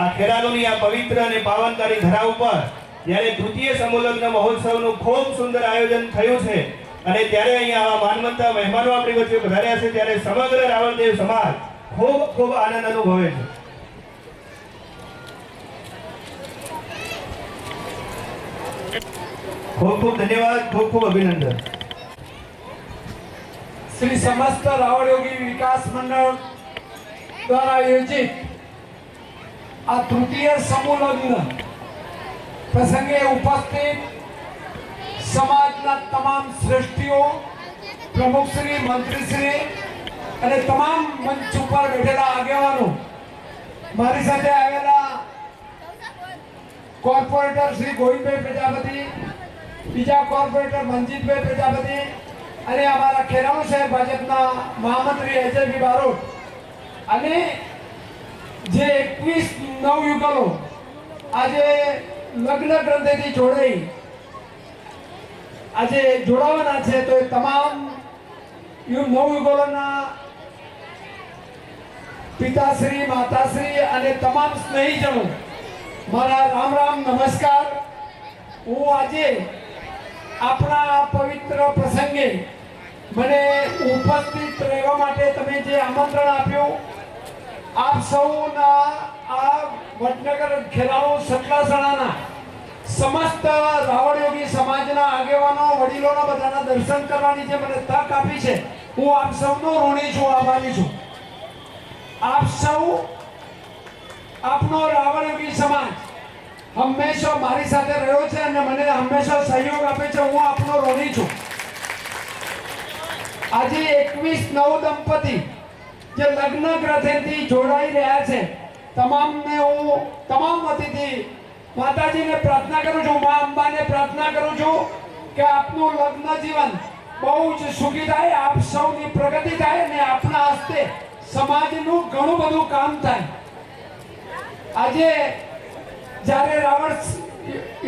આ ખેરાલુની આ પવિત્ર અને પાવનકારી ધરા ઉપર જ્યારે તૃતીય સમૂહલગ્ન મહોત્સવનું ખૂબ સુંદર આયોજન થયું છે અને ત્યારે અહીંયા આવા માનવંતા મહેમાનો આપણી વચ્ચે પધાર્યા છે ત્યારે સમગ્ર રાવણદેવ સમાજ ખૂબ ખૂબ આનંદ અનુભવે છે. ખૂબ ખૂબ ધન્યવાદ, ખૂબ ખૂબ અભિનંદન. શ્રી સમસ્ત રાવળ યોગી વિકાસ મંડળ દ્વારા આયોજિત આ તૃતીય સમૂહ લગ્ન પ્રસંગે ઉપસ્થિત સમાજના તમામ શ્રેષ્ઠીઓ, પ્રમુખશ્રી, મંત્રીશ્રી અને તમામ મંચ ઉપર બેઠેલા આગેવાનો, મારી સાથે આવેલા કોર્પોરેટર શ્રી ગોવિંદભાઈ પ્રજાપતિ, બીજા કોર્પોરેટર મનજીતભાઈ પ્રજાપતિ અને અમારા ખેરાલુ શહેર ભાજપના મહામંત્રી અજયભાઈ બારોટ અને જે 21 નવયુગલો આજે લગ્ન ગ્રંથેથી જોડાઈ આજે જોડાવાના છે, તો એ તમામ નવયુગલોના પિતાશ્રી, માતાશ્રી અને તમામ સ્નેહીજનો મારા રામ રામ નમસ્કાર. હું આજે આપણા આ પવિત્ર પ્રસંગે મને ઉપસ્થિત રહેવા માટે તમે જે આમંત્રણ આપ્યું, આપ સૌના આ વડનગર ખેરાલુ સતલાસણાના સમસ્ત રાવણ યોગી સમાજના આગેવાનો, વડીલોના બધાના દર્શન કરવાની જે મને તક આપી છે, હું આપ સૌનો ઋણી છું, આભારી છું. આપ સૌ, આપનો રાવણ યોગી સમાજ હંમેશા મારી સાથે રહ્યો છે અને મને હંમેશા સહયોગ આપે છે. હું આપનો ઋણી છું. આજે 21 દંપતી જે લગ્ન ગ્રંથેથી જોડાઈ રહ્યા છે, તમામને હું તમામ વતીથી માતાજીને પ્રાર્થના કરું છું, મા અંબાને પ્રાર્થના કરું છું કે આપનું લગ્ન જીવન બહુ જ સુખી થાય, આપ સૌની પ્રગતિ થાય અને આપના હસ્તે સમાજનું ઘણું બધું કામ થાય. આજે જ્યારે રાવણ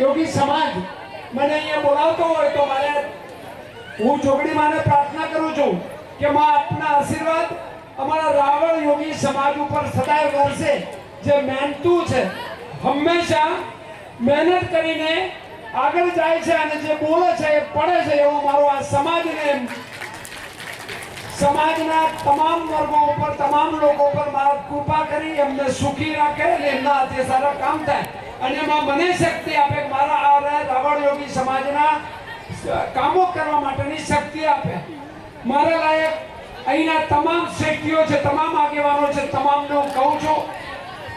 યોગી સમાજ મને અહીંયા બોલાવતો હોય તો મારે હું જોગણી માને પ્રાર્થના કરું છું કે માં આપના આશીર્વાદ અમારા રાવણ યોગી સમાજ ઉપર સદાય વરસે. જે મહેનતું છે, હંમેશા મહેનત કરીને આગળ જાય છે અને જે બોલે છે એ પડે છે, એવો મારો આ સમાજને, સમાજના તમામ વર્ગો ઉપર, તમામ લોકો ઉપર મારા કૃપા કરી એમને સુખી રાખે અને એમના હાથે સારા કામ થાય અને એમાં મને શક્તિ આપે, મારા આ રાવણ યોગી સમાજના કામો કરવા માટેની શક્તિ આપે. મારા લાયક અહીંના તમામ શેઠીઓ છે, તમામ આગેવાનો છે, તમામને હું કહું છું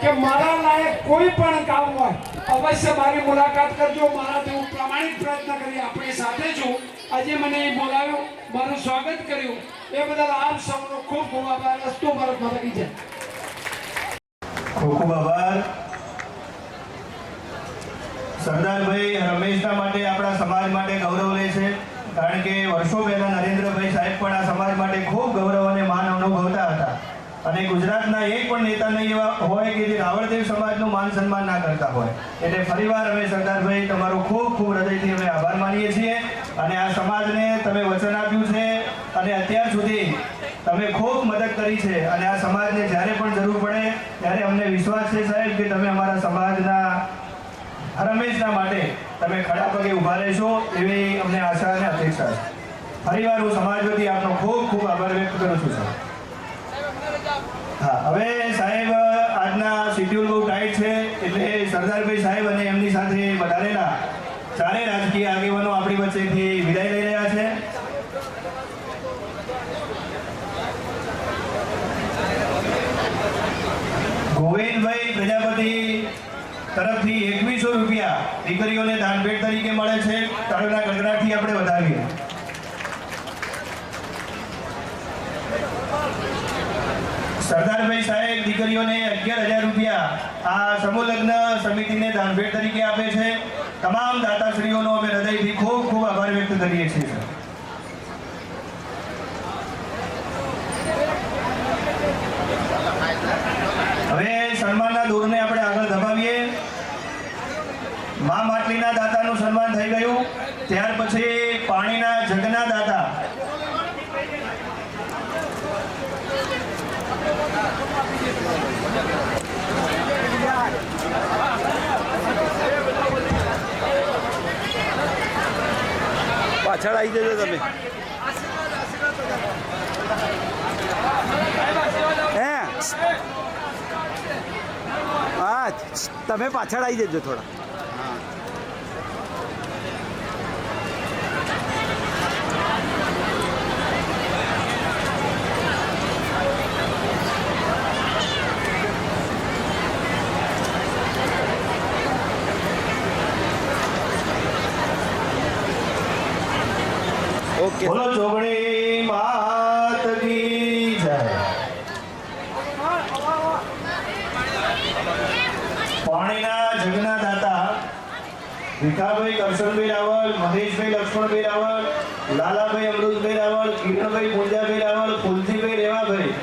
કે મારા લાયક કોઈ પણ કામ હોય અવશ્ય મારી મુલાકાત કરજો. મારાથી હું પ્રામાણિક પ્રયત્ન કરી આપણી સાથે છું. આજે મને બોલાવ્યો, મારું સ્વાગત કર્યું, એ બદલ આપ સૌનો ખૂબ ખૂબ આભાર. અસ્તુ ભારત માતા કી જય. ખૂબ ખૂબ આભાર. સરદારભાઈ રમેશના માટે, આપણા સમાજ માટે ગૌરવ લે છે, કારણ કે વર્ષો પહેલા નરેન્દ્રભાઈ સાહેબ પણ આ સમાજ માટે ખૂબ ગૌરવ અને માન અનુભવતા હતા અને ગુજરાતના એક પણ નેતા નહીં એવા હોય કે જે રાવણદેવ સમાજનું માન સન્માન ના કરતા હોય. એટલે ફરીવાર અમે સરદારભાઈ તમારો ખૂબ ખૂબ હૃદયથી અમે આભાર માનીએ છીએ અને આ સમાજને તમે વચન આપ્યું છે અને અત્યાર સુધી તમે ખૂબ મદદ કરી છે અને આ સમાજને જ્યારે પણ જરૂર પડે ત્યારે અમને વિશ્વાસ છે સાહેબ કે તમે અમારા સમાજના હંમેશના માટે તમે ખડા પગે ઊભા રહેશો, એવી અમને આશા અને અપેક્ષા છે. ફરીવાર હું સમાજ વતી આપનો ખૂબ ખૂબ આભાર વ્યક્ત કરું છું સાહેબ. હા, હવે સાહેબ આજના શેડ્યુલ બહુ ટાઈટ છે એટલે સરદારભાઈ સાહેબ અને એમની સાથે વધારેલા ચારે રાજકીય આગેવાનો આપણી વચ્ચેથી વિદાય લઈ રહ્યા છે. ગોવિંદભાઈ પ્રજાપતિ તરફથી 2100 રૂપિયા દીકરીઓને દાનભેટ તરીકે મળે છે. તાળીના ગડગડાટથી આપણે વધાવીએ. સરદારભાઈ સાહેબ દીકરીઓને 11,000 રૂપિયા આ સમૂહ લગ્ન સમિતિને દાનભેટ તરીકે આપે છે. તમામ દાતાશ્રીઓનો અમે હૃદયથી ખૂબ ખૂબ આભાર વ્યક્ત કરીએ છીએ. હવે સન્માનના દોરને આપણે આગળ દબાવીએ. મા માટલીના દાતાનું સન્માન થઈ ગયું. ત્યાર પછી પાણીના જગના દાતા પાછળ આવી જજો તમે. હે હા, તમે પાછળ આવી જજો થોડા. ઓકે, બોલો જોગણી માત કી જય. પાણીના જગના દાતા ભીખાભાઈ કરશનભાઈ રાવળ, મહેશભાઈ લક્ષ્મણભાઈ રાવળ, લાલાભાઈ અમૃતભાઈ રાવળ, કિરણભાઈ પૂંજાભાઈ રાવળ, ફુલજીભાઈ રેવાભાઈ,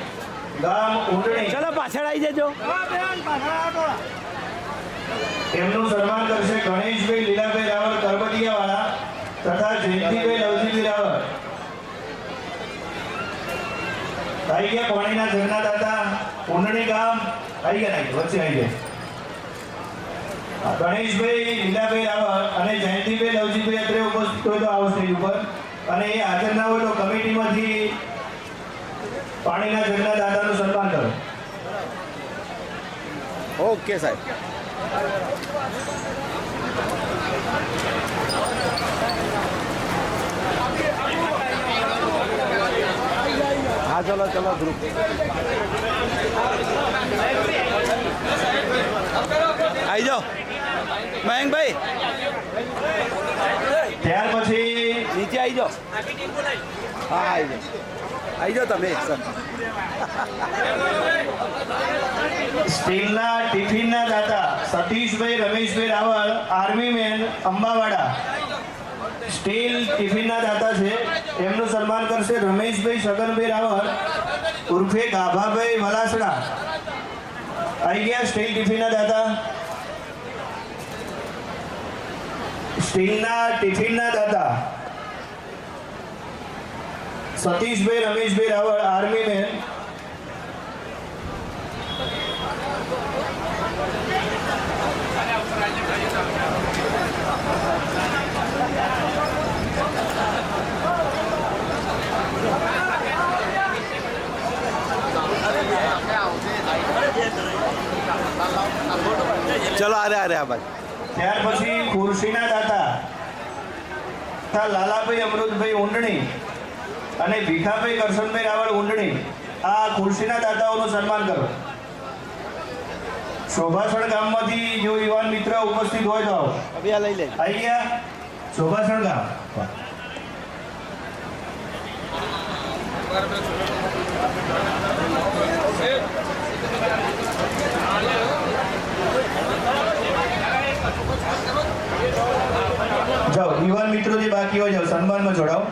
ગામ ઊંટણી ચલો પાછળ આવી જજો. એમનું સન્માન કરશે ગણેશભાઈ લીલાભાઈ રાવળ કરબડિયાવાળા તથા જયંતિભાઈ લવજીભાઈ રાવળ. આવી ગયા પાણીના જળના દાતા ઊંટણી ગામ આવી ગયા નહીં વચ્ચે આવી ગયા. ગણેશભાઈ લીલાભાઈ રાવળ અને જયંતિભાઈ લવજીભાઈ અત્રે ઉપસ્થિત હોય તો આવો સ્ટેજ ઉપર, અને એ હાજર ના હોય તો કમિટીમાંથી પાણીના જળના દાતાનું સન્માન કરો. ઓકે સાહેબ. હા ચલો ચલો ગ્રુપ. આવી જાઓ મયંકભાઈ, ત્યાર પછી નીચે આવી જાઓ. હા આવી જાઓ તમે સર. સ્ટીલના ટિફિનના દાતા Satishbhai Rameshbhai Raval army man Ambawada. Steel ટિફિનના દાતા છે, એમનું સન્માન કરશે રમેશભાઈ છગનભાઈ રાવળ ઉર્ફે ગાભાભાઈ વલાસડા. આવી ગયા સ્ટીલ ટિફિનના દાતા. સ્ટીલના ટિફિનના દાતા સતીશભાઈ રમેશભાઈ રાવળ આર્મી મેન. ચલો અરે આ ભાઈ. ત્યાર પછી ખુરશીના દાતા તથા લાલાભાઈ અમૃતભાઈ ઊંટણી અને ભીખાભાઈ કરશનભાઈ રાવળ ઊંટણી. આ ખુરશીના દાતાઓનું સન્માન કરો. શોભાસણ ગામમાંથી જો યુવાન મિત્ર ઉપસ્થિત હોય તો આવો. અભી આ લઈ લે. આવી ગયા શોભાસણ ગામ. જાઓ યુવાન મિત્રો જે બાકી હોય જાઓ સન્માનમાં જોડાઓ.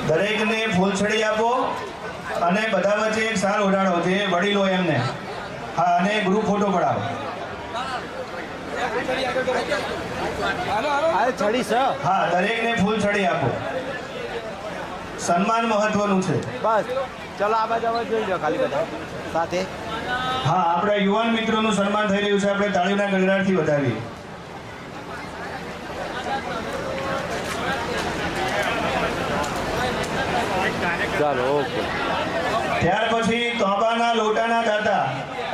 દરેકને ફૂલછડી આપો અને બધા વચ્ચે એક સાલ ઉડાડો જે વડીલો એમને. હા, અને ગ્રુપ ફોટો પડાવો. અરે છડી સર. હા, દરેકને ફૂલછડી આપો. સન્માન મહત્વનું છે. બસ ચલો આ બાજુ હવે જોઈ લો ખાલી બધા સાથે. હા, આપણા યુવાન મિત્રોનું સન્માન થઈ રહ્યું છે, આપણે તાળીના ગણરાટથી વધાવીએ. ચાલો ઓકે. ત્યાર પછી તોબાના લોટાના દાતા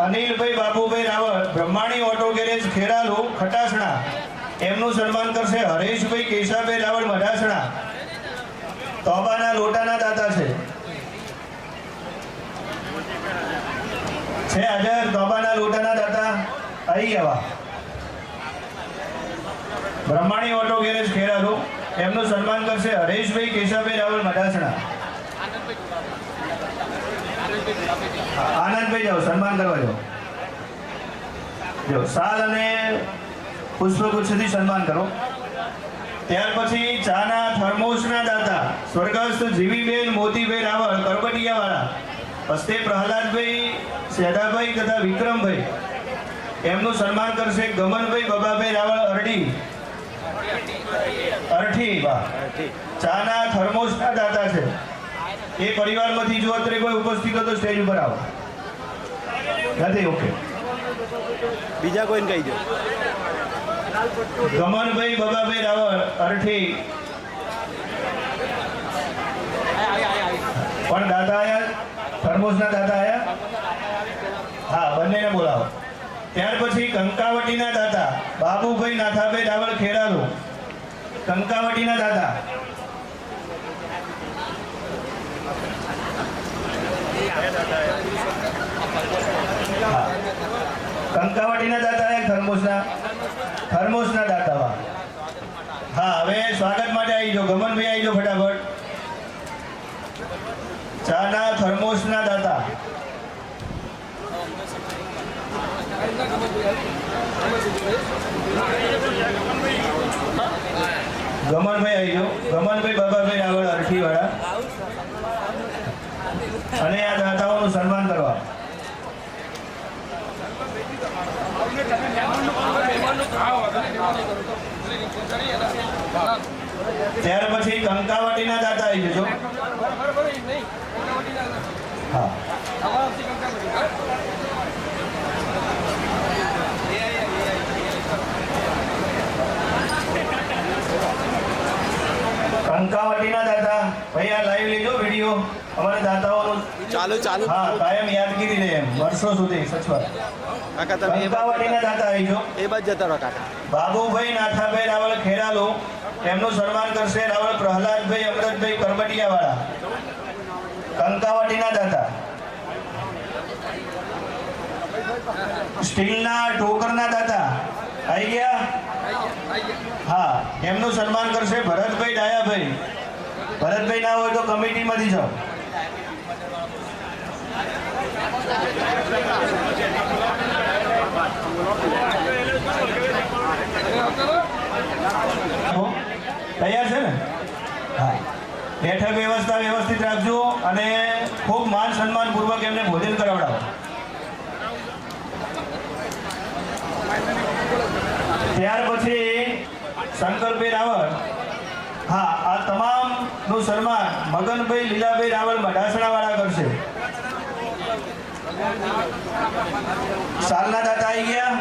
અનિલભાઈ બાબુભાઈ રાવળ બ્રહ્માણી ઓટો ગેરેજ ખેરાલુ ખટાસણા. એમનું સન્માન કરશે હરેશભાઈ કેશાભાઈ રાવળ મઢાસણા. તોબાના લોટાના દાતા છે હાજર. તોબાના લોટાના દાતા આવી ગયા. Brahmani auto garage Kheralu. એમનું સન્માન કરશે હરેશભાઈ કેશાભાઈ રાવળ મઢાસણા. આનંદભાઈ જાઓ સન્માન કરવા જાઓ. જો સાલ અને પુષ્પગુચ્છથી સન્માન કરો. ત્યાર પછી ચાના થર્મોસના દાતા સ્વર્ગસ્થ જીવીબેન મોતીભાઈ રાવળ કરબડિયાવાળા હસ્તે પ્રહલાદભાઈ સેદાભાઈ તથા વિક્રમભાઈ. એમનું સન્માન કરશે ગમનભાઈ બબાભાઈ રાવળ અરઠી. વાહ. ચાના થર્મોસના દાતા છે. એ પરિવારમાંથી જો અત્યારે કોઈ ઉપસ્થિત હોય તો સ્ટેજ ઉપર આવો. નથી? ઓકે. બીજા કોઈને કહી દો. ગમનભાઈ બબાભાઈ રાવળ અરઠી પણ દાદા આયા, થર્મોસના દાદા આયા. હા, બંનેને બોલાવો. ત્યાર પછી કંકાવટીના દાતા બાબુભાઈ નાથાભાઈ રાવળ ખેરાલુ. કંકાવટીના દાતા કંકાવટીના દાતા એક થર્મોસના દાતા. વાહ. હા, હવે સ્વાગત માટે આવી જાઓ. ગમનભાઈ આવી જાઓ ફટાફટ. ચાના થર્મોસના દાતા ગમનભાઈ આવી જાઓ. ગમનભાઈ બાબાભાઈ રાવળ અરઠીવાળા. અને આ દાતાઓનું સન્માન કરવા. ત્યાર પછી કંકાવટીના દાતા આવી જજો. હા, કંકાવટીના દાતા ભાઈ આ લાઈવ લેજો વિડીયો. અમારા દાતાઓનું ચાલુ ચાલુ હા કાયમ યાદગીરી રહે એમ વર્ષો સુધી સચવાય. કાકા તમે કંકાવટીના દાતા આવી જાઓ. એ બાજુ જતા રહો કાકા. બાબુભાઈ નાથાભાઈ રાવળ ખેરાલુ, એમનું સન્માન કરશે રાવળ પ્રહલાદભાઈ અમૃતભાઈ કરબટિયાવાળા. કંકાવટીના દાતા. સ્ટીલના ટોકરના દાતા આવી ગયા. હા, એમનું સન્માન કરશે ભરતભાઈ ડાયાભાઈ. ભરતભાઈ ના હોય તો કમિટીમાંથી જાઓ. તૈયાર છે ને? હા, બેઠક વ્યવસ્થા વ્યવસ્થિત રાખજો અને ખૂબ માન સન્માન પૂર્વક એમને ભોજન કરાવડાવો. ત્યાર પછી શંકરભાઈ રાવળ. હા, આ તમામનું સન્માન મગનભાઈ લીલાભાઈ રાવળ મઢાસણાવાળા કરશે. સાલના દાતા આવી ગયા.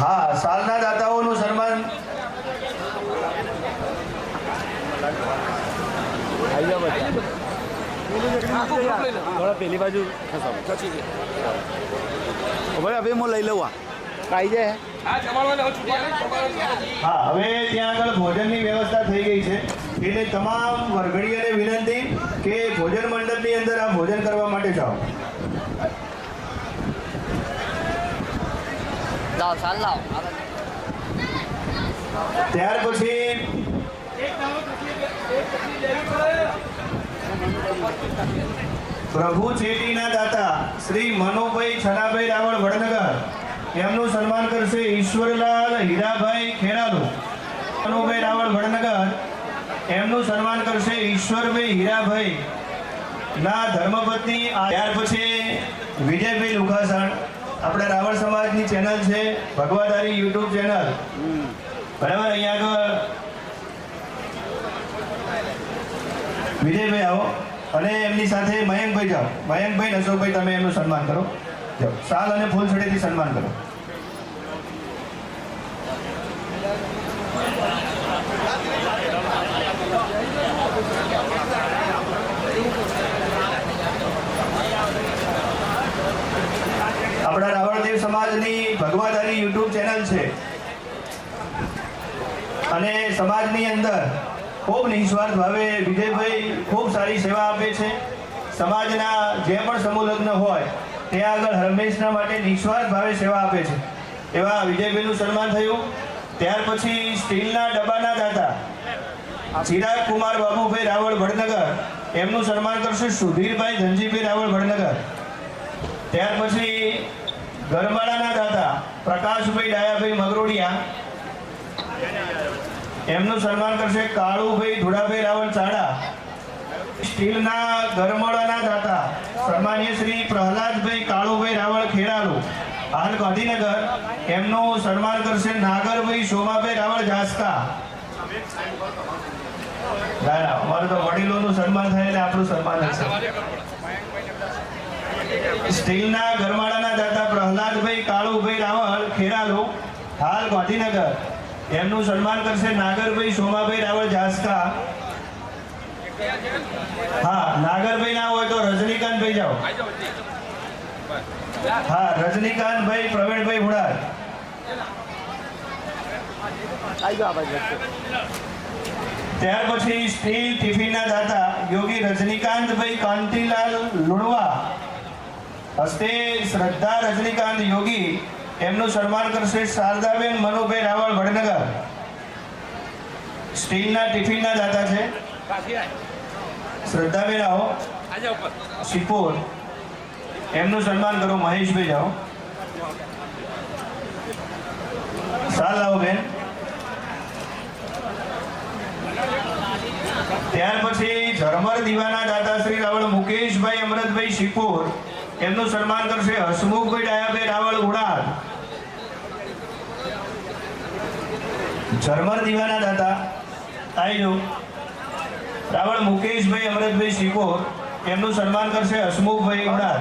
હા, સાલના દાતાઓનું સન્માન. આવી જાઓ બધા. થોડા પેલી બાજુ ભાઈ હવે હું લઈ લઉં. આવી જાય. હા, હવે ત્યાં આગળ ભોજનની વ્યવસ્થા થઈ ગઈ છે. એટલે તમામ વરઘડીઓને વિનંતી કે ભોજન મંડપની અંદર આ ભોજન કરવા માટે જાઓ. ત્યાર પછી પ્રભુ ચેટીના દાતા શ્રી મનોભાઈ છનાભાઈ રાવળ વડનગર, એમનું સન્માન કરશે ઈશ્વરલાલ હીરાભાઈ ખેરાલુ. મનોભાઈ રાવળ વડનગર, એમનું સન્માન કરશે ઈશ્વરભાઈ હીરાભાઈ ના ધર્મપત્ની. ત્યાર પછી વિજયભાઈ લુખાસણ, આપણા રાવળ સમાજની ચેનલ છે ભગવાદારી યુટ્યુબ ચેનલ, બરાબર. અહીંયા આગળ વિજયભાઈ આવો અને એમની સાથે મયંકભાઈ જાઓ. મયંકભાઈ નસોભાઈ, તમે એમનું સન્માન કરો. જાઓ, શાલ અને ફૂલછડીથી સન્માન કરો. આપણા રાવળદેવ સમાજની ભગવાદારી યુટ્યુબ ચેનલ છે અને સમાજની અંદર ખૂબ નિસ્વાર્થ ભાવે વિજયભાઈ ખૂબ સારી સેવા આપે છે. સમાજના જે પણ સમૂહ લગ્ન હોય ત્યાં આગળ હંમેશના માટે નિસ્વાર્થ ભાવે સેવા આપે છે. એવા વિજયભાઈનું સન્માન થયું. ત્યાર પછી સ્ટીલના ડબ્બાના દાતા ચિરાગ કુમાર બાબુભાઈ રાવળ વડનગર, એમનું સન્માન કરશે સુધીરભાઈ ધનજીભાઈ રાવળ વડનગર. ત્યાર પછી ગરમાળાના દાતા પ્રકાશભાઈ ડાયાભાઈ મગરોડિયા, એમનું સન્માન કરશે કાળુભાઈ ધુડાભાઈ રાવળ ચાડા. સ્ટીલના ગરમાળાના દાતા સન્માનીય શ્રી પ્રહલાદભાઈ કાળુભાઈ રાવળ ખેરાલુ, હાલ ગાંધીનગર, એમનું સન્માન કરશે નાગરભાઈ સોમાભાઈ રાવળ જાસકા. અમારે તો વડીલોનું સન્માન થાય એટલે આપણું સન્માન હશે. સ્ટીલના ગરમાળાના દાતા પ્રહલાદભાઈ કાળુભાઈ રાવળ ખેરાલુ, હાલ ગાંધીનગર, એમનું સન્માન કરશે નાગરભાઈ સોમાભાઈ રાવળ જાસકા. હા, નાગરભાઈ ના હોય તો રજનીકાંતભાઈ જાઓ. હા, રજનીકાંતભાઈ પ્રવીણભાઈ હુડાર. આવી જાઓ આ બાજુ. ત્યાર પછી સ્ટીલ ટિફિનના દાતા યોગી રજનીકાંતભાઈ કાંતિલાલ લુણવા, હસ્તે શ્રદ્ધા રજનીકાંત યોગી, એમનું સન્માન કરશે શારદાબેન મનુભાઈ રાવળ વડનગર. સ્ટીલના ટિફિનના દાતા છે શ્રદ્ધાબેન, આવો સિપોર, એમનું સન્માન કરો. મહેશભાઈ જાઓ. સાલ લાવો બેન. ત્યાર પછી ઝરમર દીવાના દાતા શ્રી રાવળ મુકેશભાઈ અમરતભાઈ શિકોર એમનું સન્માન કરશે હસમુખભાઈ ડાયાભાઈ રાવળ ઉડાર. ઝરમર દીવાના દાતા આવી જો રાવળ મુકેશભાઈ અમરતભાઈ શિકોર એમનું સન્માન કરશે હસમુખભાઈ ઉડાર.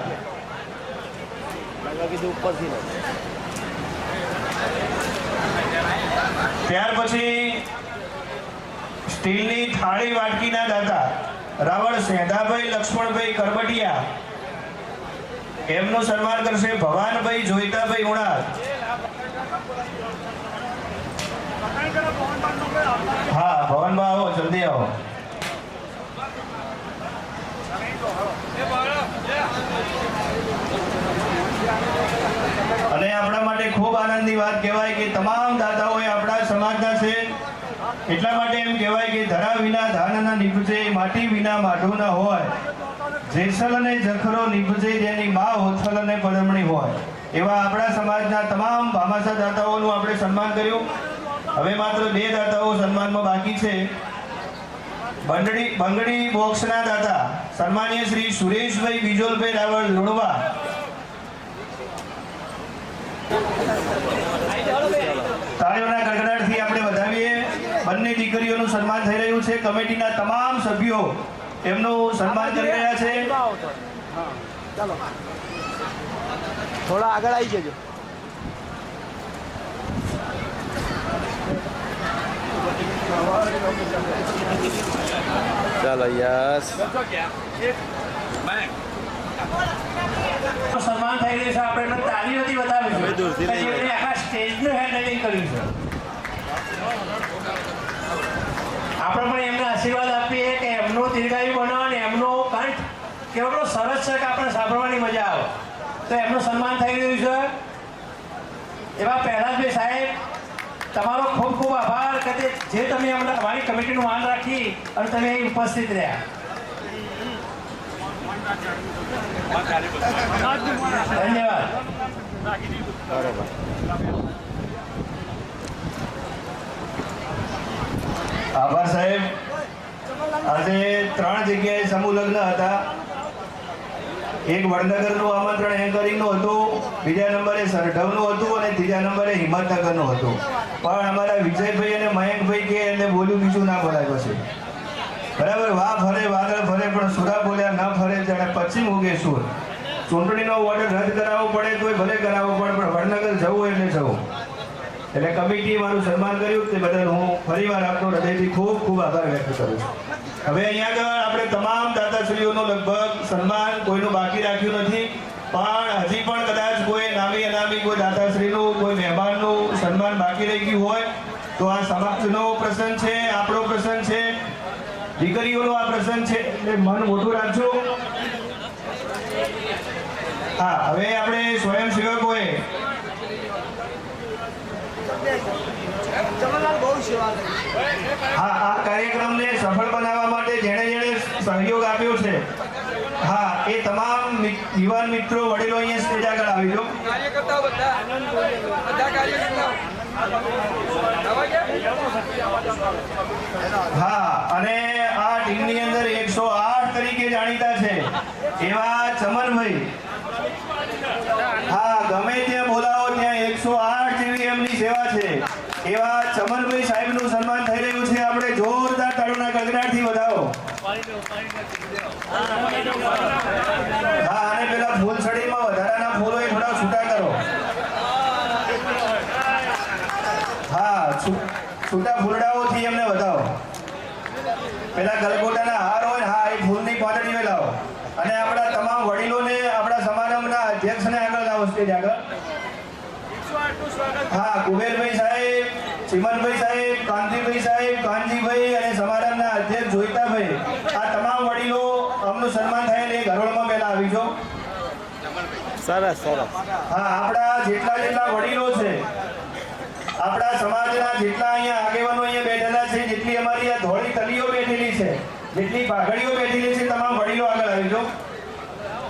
ત્યાર પછી સ્ટીલની થાળી વાટકીના દાતા રાવળ સેંધાભાઈ લક્ષ્મણભાઈ કરબટિયા એમનું સન્માન કરશે ભવાનભાઈ જોઈતાભાઈ ઉણાર. હા ભવનમાં આવો, જલ્દી આવો. અને આપણા માટે ખૂબ આનંદની વાત કહેવાય કે તમામ દાતાઓએ આપણા સમાજના છે. એટલા માટે એમ કહેવાય કે ધરા વિના ધાન ન નીપજે, માટી વિના માઢું ન હોય, જેસલ અને જખરો નીપજે જેની મા હોથલ અને પડમણી હોય. એવા આપણા સમાજના તમામ ભામાસા દાતાઓનું આપણે સન્માન કર્યું. હવે માત્ર 2 દાતાઓ સન્માનમાં બાકી છે. બંગડી બોક્સના દાતા સન્માનીય શ્રી સુરેશભાઈ બીજોલભાઈ રાવળ લુણવા. તાળીઓના ગડગડાટથી આપણે વધાવીએ. બંને દીકરીઓનું સન્માન થઈ રહ્યું છે. કમિટીના તમામ સભ્યો એમનું સન્માન કરી રહ્યા છે. ચાલો થોડા આગળ આવી જજો. ચાલો યસ સન્માન થઈ રહ્યું છે. આપણે એમને તાળીઓથી બતાવીશું કે જેમણે આખા સ્ટેજનું હેન્ડલિંગ કર્યું છે. આપણે પણ એમને આશીર્વાદ આપીએ કે એમનો દીર્ઘાયુ બનો અને એમનો કંઠ કેવડો સરસ છે કે આપણે સાંભળવાની મજા આવે. તો એમનું સન્માન થઈ રહ્યું છે. એવા પ્રહલાદભાઈ સાહેબ, તમારો ખૂબ ખૂબ આભાર કે જે તમે અમને અમારી કમિટીનું માન રાખી અને તમે અહીં ઉપસ્થિત રહ્યા. ધન્યવાદ. આભાર સાહેબ. આજે 3 જગ્યાએ સમૂહ લગ્ન હતા. એક વડનગરનું આમંત્રણ એન્કરિંગનું હતું, બીજા નંબરે સરઢવનું હતું અને ત્રીજા નંબરે હિંમતનગરનું હતું. પણ અમારા વિજયભાઈ અને મયંકભાઈ કે એને બોલ્યું બીજું ના બોલાય પછી. બરાબર, વાહ ફરે વાદળ ફરે પણ સુરા બોલ્યા ન ફરે જાણે પશ્ચિમ ઉગે સુર. ચૂંટણીનો ઓર્ડર રદ કરાવવો પડે તોય ભલે કરાવવો પડે, પણ વડનગર જવું એટલે જવું. એટલે કમિટીએ મારું સન્માન કર્યું તે બદલ હું ફરીવાર આપનો હૃદયથી ખૂબ ખૂબ આભાર વ્યક્ત કરું છું. હવે અહીંયા આગળ આપણે તમામ દાતાશ્રીઓનું લગભગ સન્માન કોઈનું બાકી રાખ્યું નથી, પણ હજી પણ કદાચ કોઈ નામી અનામી કોઈ દાતાશ્રીનું કોઈ મહેમાનનું સન્માન બાકી રહી ગયું હોય તો આ સમાજનો પ્રસંગ છે, આપણો પ્રસંગ છે, દીકરીઓનો આ પ્રસંગ છે, એટલે મન મોટું રાખજો. હા, હવે આપણે સ્વયંસેવકોએ હા આ કાર્યક્રમને સફળ બનાવવા માટે જેણે સહયોગ આપ્યો છે, હા એ તમામ યુવાન મિત્રો વડીલો અહીંયા સ્ટેજ આગળ આવી જાઓ. હા, અને આ ટીમની અંદર 108 તરીકે જાણીતા છે એવા ચમનભાઈ, હા ગમે ત્યાં બોલાવો ત્યાં 108 જેવી એમની સેવા છે એવા ચમનભાઈ સાહેબનું સન્માન થઈ રહ્યું છે. આપણે જોરદાર તાળીઓના ગડગડાટથી વધાવો. હા, અને પેલા ફૂલછડીમાં વધારાના ફૂલો એ થોડા છૂટા કરો. હા, છૂટા ફૂલડાઓથી એમને વધાવો. પેલા ગલગોટાના હાર હોય, હા એ ફૂલની પાંદડીઓ લાવો. અને આપણા તમામ વડીલોને, આપણા સમારંભના અધ્યક્ષને આગળ લાવો સ્ટેજ આગળ. હા, કુબેરભાઈ સાહેબ, ચિમનભાઈ સાહેબ, કાંતિભાઈ સાહેબ, કાનજીભાઈ અને સમારંભના અધ્યક્ષ જોઈતાભાઈ, આ તમામ વડીલો અમનું સન્માન થયેલ એ ઘરોળમાં પહેલા આવી જાઓ. સરસ સરસ. હા, આપણા જેટલા વડીલો છે, આપણા સમાજના જેટલા અહીંયા આગેવાનો અહીંયા બેઠેલા છે, જેટલી અમારી આ ધોળી તલીઓ બેઠેલી છે, જેટલી પાઘડીઓ બેઠેલી છે, તમામ વડીલો આગળ આવી જાઓ.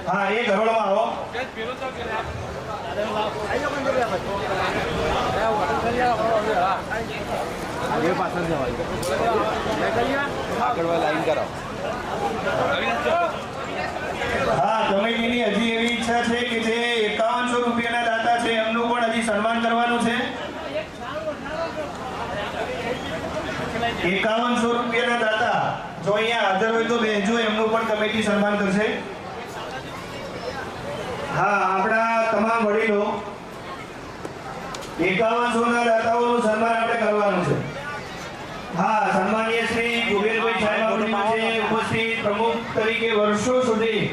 હા, એ ઘરોળમાં આવો. આગળ પાછળ જવાય આગળ લાઈન કરો. હા, કમિટીની હજી એવી ઈચ્છા છે કે જે 5100 રૂપિયાના દાતા છે એમનું પણ હજી સન્માન કરવાનું છે. 5100 રૂપિયાના દાતા જો અહીંયા હાજર હોય તો બેસજો, એમનું પણ કમિટી સન્માન કરશે. હા, આપણા તમામ વડીલો 5100 ના દાતાઓનું સન્માન આપણે કરવાનું છે. હા, સન્માનીય શ્રી કુબેરભાઈ સાહેબ આપણી ઉપસ્થિત પ્રમુખ તરીકે વર્ષો સુધી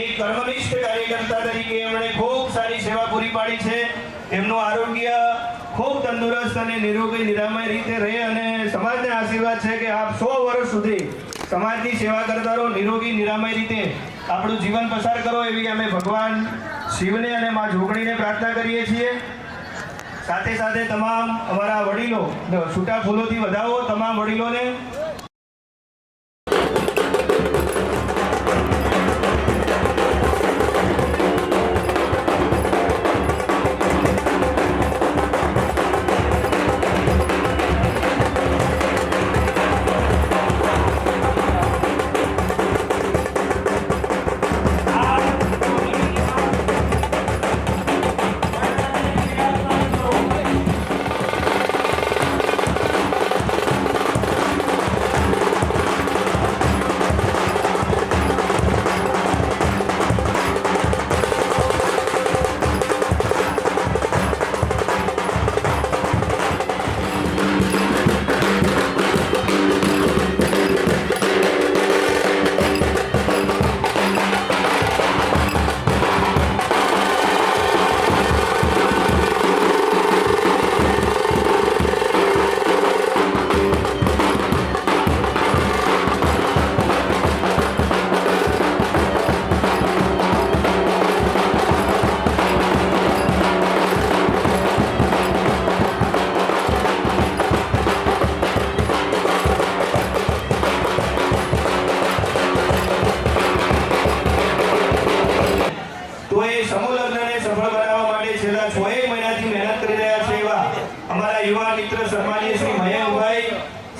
એક કર્મનિષ્ઠ કાર્યકર્તા તરીકે એમણે ખૂબ સારી સેવા પૂરી પાડી છે. એમનું આરોગ્ય ખૂબ તંદુરસ્ત અને નિરોગી નિરામય રીતે રહે અને સમાજને આશીર્વાદ છે કે આપ 100 વર્ષ સુધી સમાજની સેવા કરતા રહો, નિરોગી નિરામય રીતે આપણું જીવન પસાર કરો, એવી અમે ભગવાન શિવને અને મા જોગણીને પ્રાર્થના કરીએ છીએ. સાથે સાથે તમામ અમારા વડીલો છૂટા ફૂલોથી વધાવો તમામ વડીલોને.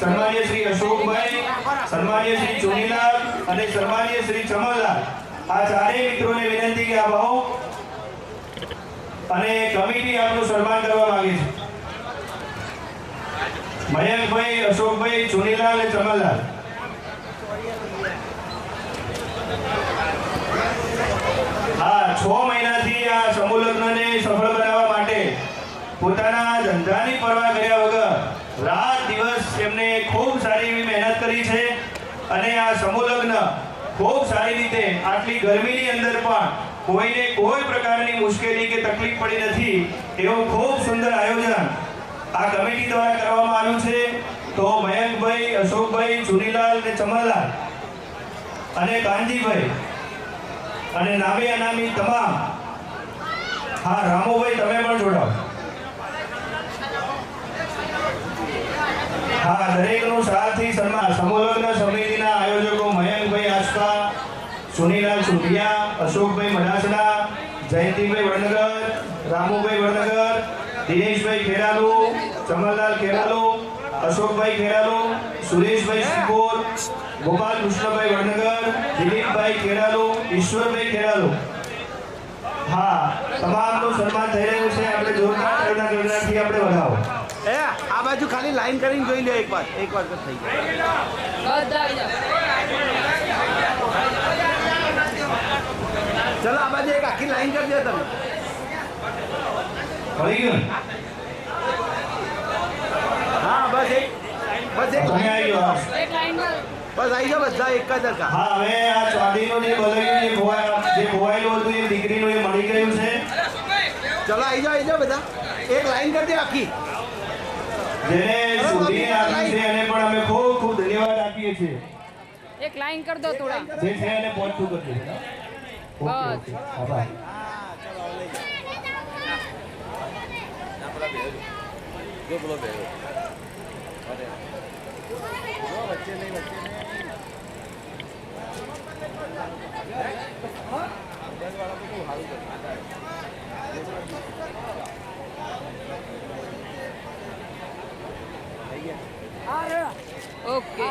સન્માનીય શ્રી અશોકભાઈ, સન્માનીય શ્રી ચોનીલાલ અને સન્માનીય શ્રી ચમનલાલ, આ ચારેય મિત્રોને વિનંતી કે આપ આવો અને કમિટી આપનું સન્માન કરવા માંગે છે. મયંકભાઈ, અશોકભાઈ, ચોનીલાલ અને ચમનલાલ. હા, 6 મહિનાથી આ સમૂહ લગ્નને સફળ બનાવવા માટે પોતાના ધંધાની પરવા કર્યા વગર રાત દિવસ એમને ખૂબ સારી એવી મહેનત કરી છે અને આ સમૂહ લગ્ન ખૂબ સારી રીતે આટલી ગરમીની અંદર પણ કોઈને કોઈ પ્રકારની મુશ્કેલી કે તકલીફ પડી નથી એવું ખૂબ સુંદર આયોજન આ કમિટી દ્વારા કરવામાં આવ્યું છે. તો મયંકભાઈ, અશોકભાઈ, ચુનીલાલ અને ચમનલાલ અને કાનજીભાઈ અને નામે અનામી તમામ, હા રામુભાઈ તમે પણ જોડાઓ. હા, દરેકનું સાથથી સન્માન. સમૂહ લગ્ન સમિતિના આયોજકો મયંકભાઈ આસ્કા, સુનીલાલ સુધિયા, અશોકભાઈ મડાસણા, જયંતિભાઈ વડનગર, રામુભાઈ વડનગર, દિનેશભાઈ ખેરાલુ, ચમનલાલ ખેરાલુ, અશોકભાઈ ખેરાલુ, સુરેશભાઈ સિકોર, ગોપાલ કૃષ્ણભાઈ વડનગર, દિલીપભાઈ ખેરાલુ, ઈશ્વરભાઈ ખેરાલુ. હા, તમામનું સન્માન થઈ રહ્યું છે. આપણે જોરદાર તાળીના ગણનાથી આપણે વધાવો. આ બાજુ ખાલી લાઈન કરીને જોઈ લો એકવાર થઈ જાય. ચલો આ બાજુ એક આખી લાઈન કરી દો તમે. મળી ગયું? હા બસ એક તમે આવી જાઓ. બસ આવી જાઓ બધા એક જ દરકાર. હા, હવે આ ચાંદીનું જે બલાયું જે ખોવાયેલું હતું એ દીકરીનું એ મળી ગયું છે. ચલો આવી જાઓ બધા એક લાઈન કરી દો આખી. જેને શોધીને આપી છે એને પણ અમે ખૂબ ખૂબ ધન્યવાદ આપીએ છીએ. એક લાઈન કર દો થોડા. જે છે એને પહોંચતું કરજો. ઓકે, ઓકે, આભાર. જો બોલો બે વચ્ચે નહીં ઓકે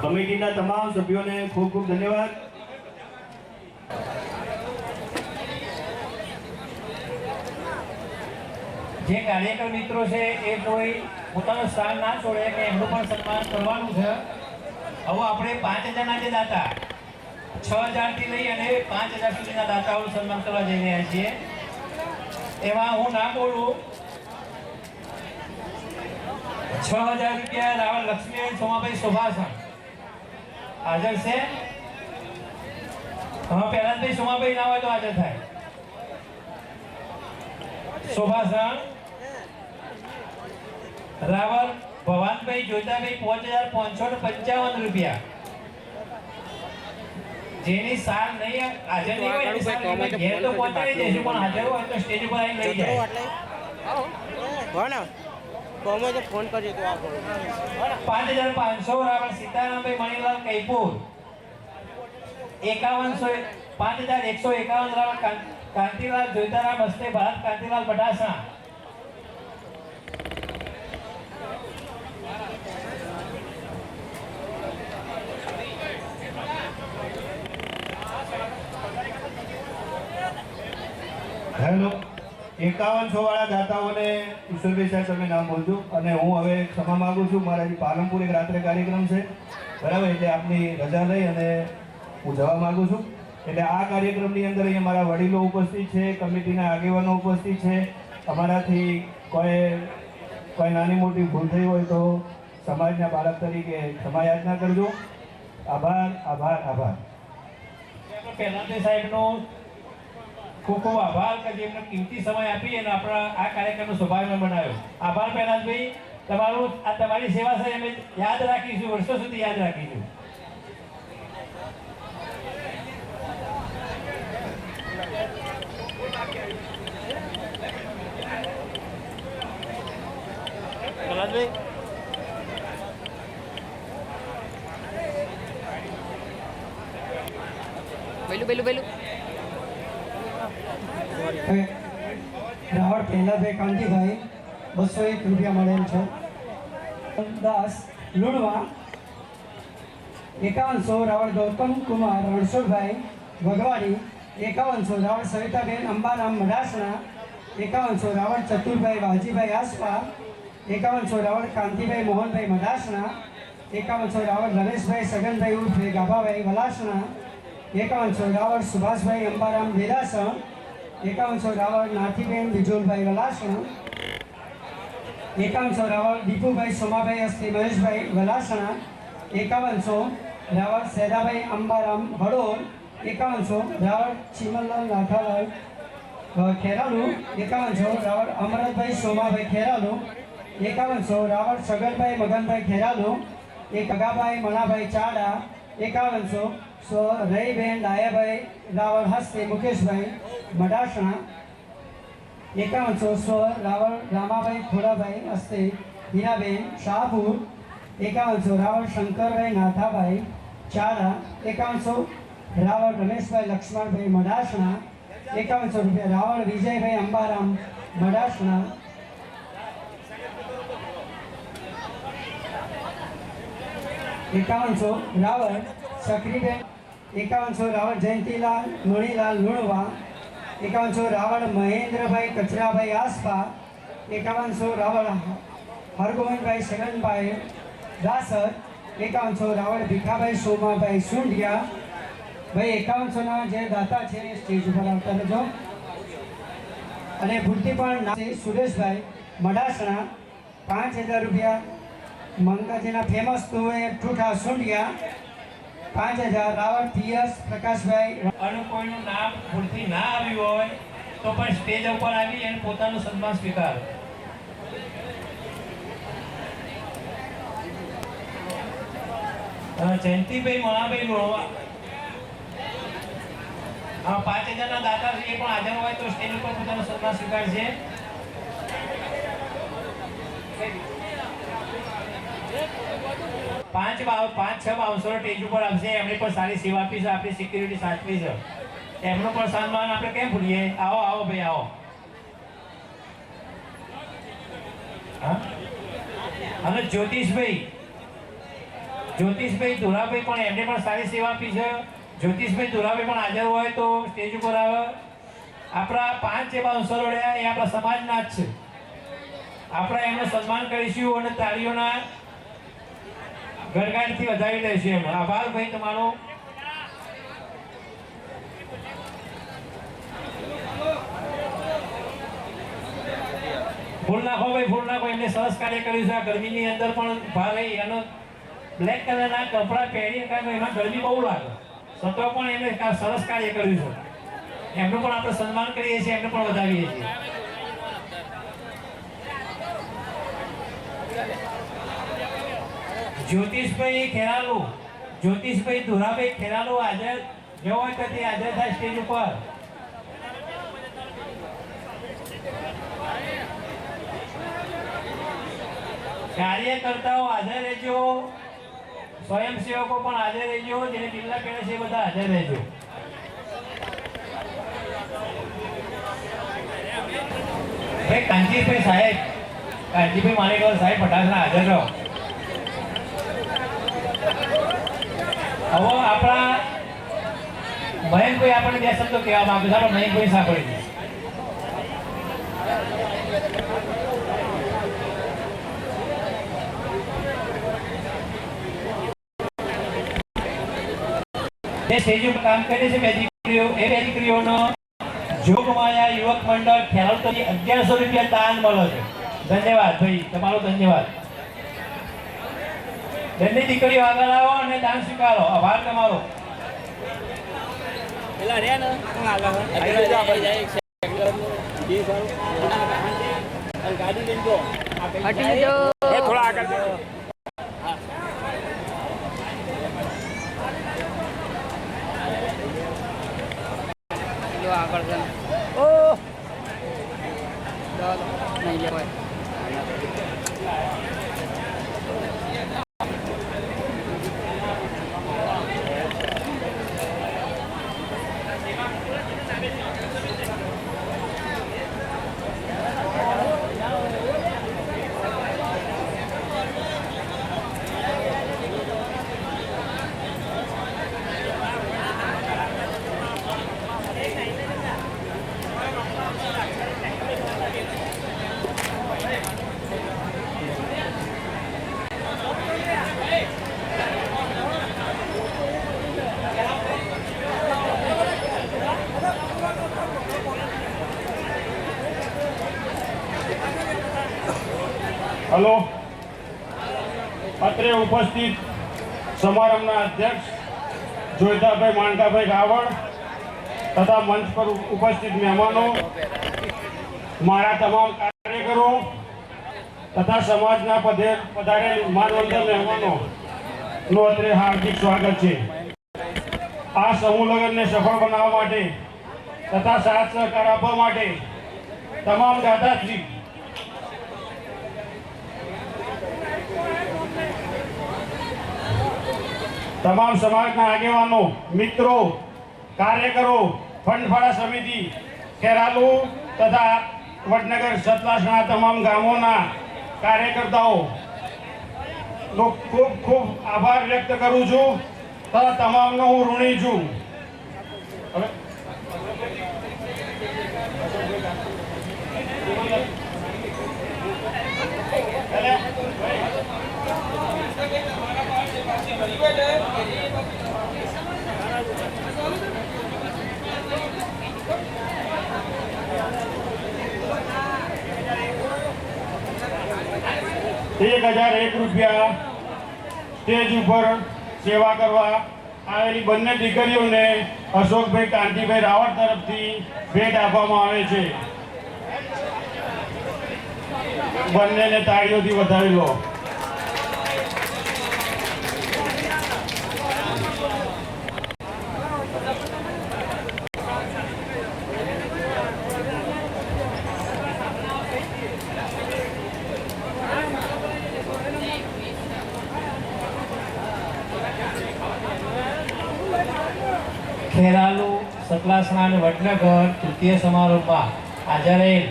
કમિટીના તમામ સભ્યોને ખૂબ ખૂબ ધન્યવાદ. જે કાર્યકર મિત્રો છે એ કોઈ પોતાનું સ્થાન ના છોડે કે એમનું પણ સન્માન કરવાનું છે. હવે આપણે 5,000ના જે દાતા 6,000 થી લઈ અને 5,000 સુધીના દાતાઓનું સન્માન કરવા જઈ રહ્યા છીએ. એમાં હું ના બોલું 6,000 રૂપિયા રાવણ લક્ષ્મીબેન સોમાભાઈ શોભાસણ હાજર છે. પહેલાભાઈ સોમાભાઈ ના હોય તો હાજર થાય. શોભાસણ રાવલ ભવાનભાઈ જોઈતાભાઈ 5,555 રૂપિયા. જેની સાર નહીં હાજર નહીં હોય એની સાર ઘેર તો પહોંચાડી દેશું, પણ હાજર હોય તો સ્ટેજ ઉપર આવીને લઈ જાય. ફોન કરજો તો 5,500 રાવલ સીતારામભાઈ મણીલાલ કૈપુર. 5,151 રાવલ કાંતિલાલ જોઈતારામ હસ્તે ભારત કાંતિલાલ બટાસા. હેલો, 51 વાળા દાતાઓને ઈશ્વરભાઈ સાહેબ તમે નામ બોલજો. અને હું હવે ક્ષમા માગું છું, મારા જે પાલનપુર એક રાત્રે કાર્યક્રમ છે બરાબર, એટલે આપની રજા લઈ અને હું જવા માગું છું. એટલે આ કાર્યક્રમની અંદર અહીંયા મારા વડીલો ઉપસ્થિત છે, કમિટીના આગેવાનો ઉપસ્થિત છે. અમારાથી કોઈ નાની મોટી ભૂલ થઈ હોય તો સમાજના બાળક તરીકે ક્ષમા યાચના કરજો. આભાર આભાર આભાર. પહેલાથી સાહેબનો ખૂબ ખૂબ આભાર કે જેમને કિંમતી સમય આપી અને આપણા આ કાર્યક્રમનો સૌભાગ્ય બનાવ્યો. આભાર પહેલાભાઈ, તમારું આ તમારી સેવા છે અમે યાદ રાખીશું, વર્ષો સુધી યાદ રાખીશું. બેલું બેલું બેલું રાવળ પહેલાભાઈ કાંતિભાઈ 201 રૂપિયા મળેલ છે. દાસ લુણવા 5100 રાવળ ગૌતમ કુમાર રણછોડભાઈ વઘવાડી. 5100 રાવળ સવિતાબેન અંબારામ મડાસણા. 5100 રાવળ ચતુરભાઈ વાજીભાઈ આસપા. 5100 રાવળ કાંતિભાઈ મોહનભાઈ મડાસણા. 5100 રાવળ રમેશભાઈ સગનભાઈ ઉર્ફે ગાભાભાઈ વલાસણા. 5100 રાવળ સુભાષભાઈ અંબારામ દેરાસણ. 5100 રાવળ નાથીબેન વિજોલભાઈ વલાસણા. 5100 રાવળ દીપુભાઈ સોમાભાઈ અસ્તી મહેશભાઈ વલાસણા. 5100 રાવળ સૈદાભાઈ અંબારામ હળોલ. 5100 રાવળ ચીમલલાલ નાથાલાલ ખેરાલુ. 5100 રાવળ અમરતભાઈ સોમાભાઈ ખેરાલુ. 5100 રાવળ સગનભાઈ મગનભાઈ ખેરાલુ. 1 મણાભાઈ ચાડા. 5100 રહીબેન ડાયાભાઈ રાવળ હસ્તે મુકેશભાઈ મડાસણા. 5100 રાવળ રામાભાઈ ખોડાભાઈ હસ્તે હીરાબેન શાહપુર. 5100 રાવળ શંકરભાઈ નાથાભાઈ ચાડા. 5100 રાવળ રમેશભાઈ લક્ષ્મણભાઈ મડાસણા. 5100 રૂપિયા રાવળ વિજયભાઈ અંબારામ મડાસણા. 5100 રાવળ સક્રીબેન. 5100 રાવળ જયંતીલાલ મણીલાલ લુણવા. 5100 રાવળ મહેન્દ્રભાઈ કચરાભાઈ આસપા. 5100 રાવળ હરગોવિંદભાઈ શરણભાઈ દાસર. 5100 રાવળ ભીખાભાઈ સોમાભાઈ સુંઢિયા. ભાઈ 5100ના જે દાતા છે એ સ્ટેજ ઉપર આવતા રહેજો. અને ભૂલથી પણ સુરેશભાઈ મડાસણા 5,000 રૂપિયા. મંગાજીના ફેમસ તુવે ઠૂઠા સુંઢિયા 5,000 રાવળ પિયર્સ પ્રકાશભાઈ. અને કોઈનું નામ ભૂલથી ના આવ્યું હોય તો પણ સ્ટેજ ઉપર આવી અને પોતાનું સન્માન સ્વીકાર. જયંતિભાઈ મણાભાઈ લોણવા 5,000ના દાતા છે, એ પણ હાજર હોય તો સ્ટેજ ઉપર પોતાનું સન્માન સ્વીકાર છે. પાંચ છ બાઉન્સરો સ્ટેજ ઉપર આવશે, એમણે પણ સારી સેવા આપી છે, આપણી સિક્યુરિટી સાચવી છે. એમનું પણ સન્માન આપણે કેમ ભૂલીએ? આવો આવો ભાઈ આવો. હા? અને જ્યોતિષભાઈ ધુરાભાઈ પણ એમને પણ સારી સેવા આપી છે. જ્યોતિષભાઈ ધુરાભાઈ પણ હાજર હોય તો સ્ટેજ ઉપર આવે. આપણા 5 એવા અવસરો રહ્યા એ આપણા સમાજના જ છે. આપણે એમનું સન્માન કરીશું અને તાળીઓના ગણગાટથી વધાવી લઈશું એમ. આભાર ભાઈ તમારો. ફૂલ નાખો ભાઈ, ફૂલ નાખો. એમને સરસ કાર્ય કર્યું છે. આ ગરમીની અંદર પણ ભાર રહી એનો બ્લેક કલરના કપડાં પહેરીને કાંઈ એમાં ગરમી બહુ લાગે છતાં પણ એમને સરસ કાર્ય કર્યું છે. એમનું પણ આપણે સન્માન કરીએ છીએ, એમને પણ વધાવીએ છીએ. જ્યોતિષભાઈ ધુરાભાઈ ખેરાલુ હાજર જેવો હોય તો તે હાજર થાય સ્ટેજ ઉપર. કાર્યકર્તાઓ હાજર રહેજો, સ્વયંસેવકો પણ હાજર રહેજો, જેને બિરલા કહે છે એ બધા હાજર રહેજો. ભાઈ કાંતિભાઈ માણેકવાડ સાહેબ ફટાકડા હાજર રહો. હવે આપણા મયંકભાઈ આપણને 2 શબ્દો કહેવા માંગે છે. આપણે મયંકભાઈ સાંભળીએ. જે સ્ટેજ ઉપર કામ કરે છે બે દીકરીઓનો જોગમાયા યુવક મંડળ ખેરાલુ તરફથી 1100 રૂપિયા દાન મળે છે. ધન્યવાદ ભાઈ, તમારો ધન્યવાદ. બંને દીકરીઓ આગળ આવો અને દાન સ્વીકારો. આભાર તમારો. હટી જો. થોડા આગળ આગળ છે. નહીં લેવાય. હલો, અત્રે ઉપસ્થિત સમારંભના અધ્યક્ષ જોઈતાભાઈ માણકાભાઈ રાવળ તથા મંચ પર ઉપસ્થિત મહેમાનો, મારા તમામ કાર્યકરો તથા સમાજના પધારેલ માનવંત મહેમાનોનું અત્રે હાર્દિક સ્વાગત છે. આ સમૂહ લગ્નને સફળ બનાવવા માટે તથા સાથ સહકાર આપવા માટે તમામ દાદાશ્રી તમામ સમાજના આગેવાનો, મિત્રો, કાર્યકરો, ફંડફાળા સમિતિ ખેરાલુ તથા વડનગર સતલાસના તમામ ગામોના કાર્યકર્તાઓ નો ખૂબ ખૂબ આભાર વ્યક્ત કરું છું તથા તમામનો હું ઋણી છું. ₹1001 સ્ટેજ ઉપર સેવા કરવા આવેલી બંને દીકરીઓને અશોકભાઈ કાંતિભાઈ રાવળ તરફથી ભેટ આપવામાં આવે છે. બંનેને તાળીઓથી વધાવી લો. ખેરાલુ સતલાસણા અને વડનગર તૃતીય સમારોહમાં હાજર રહેલ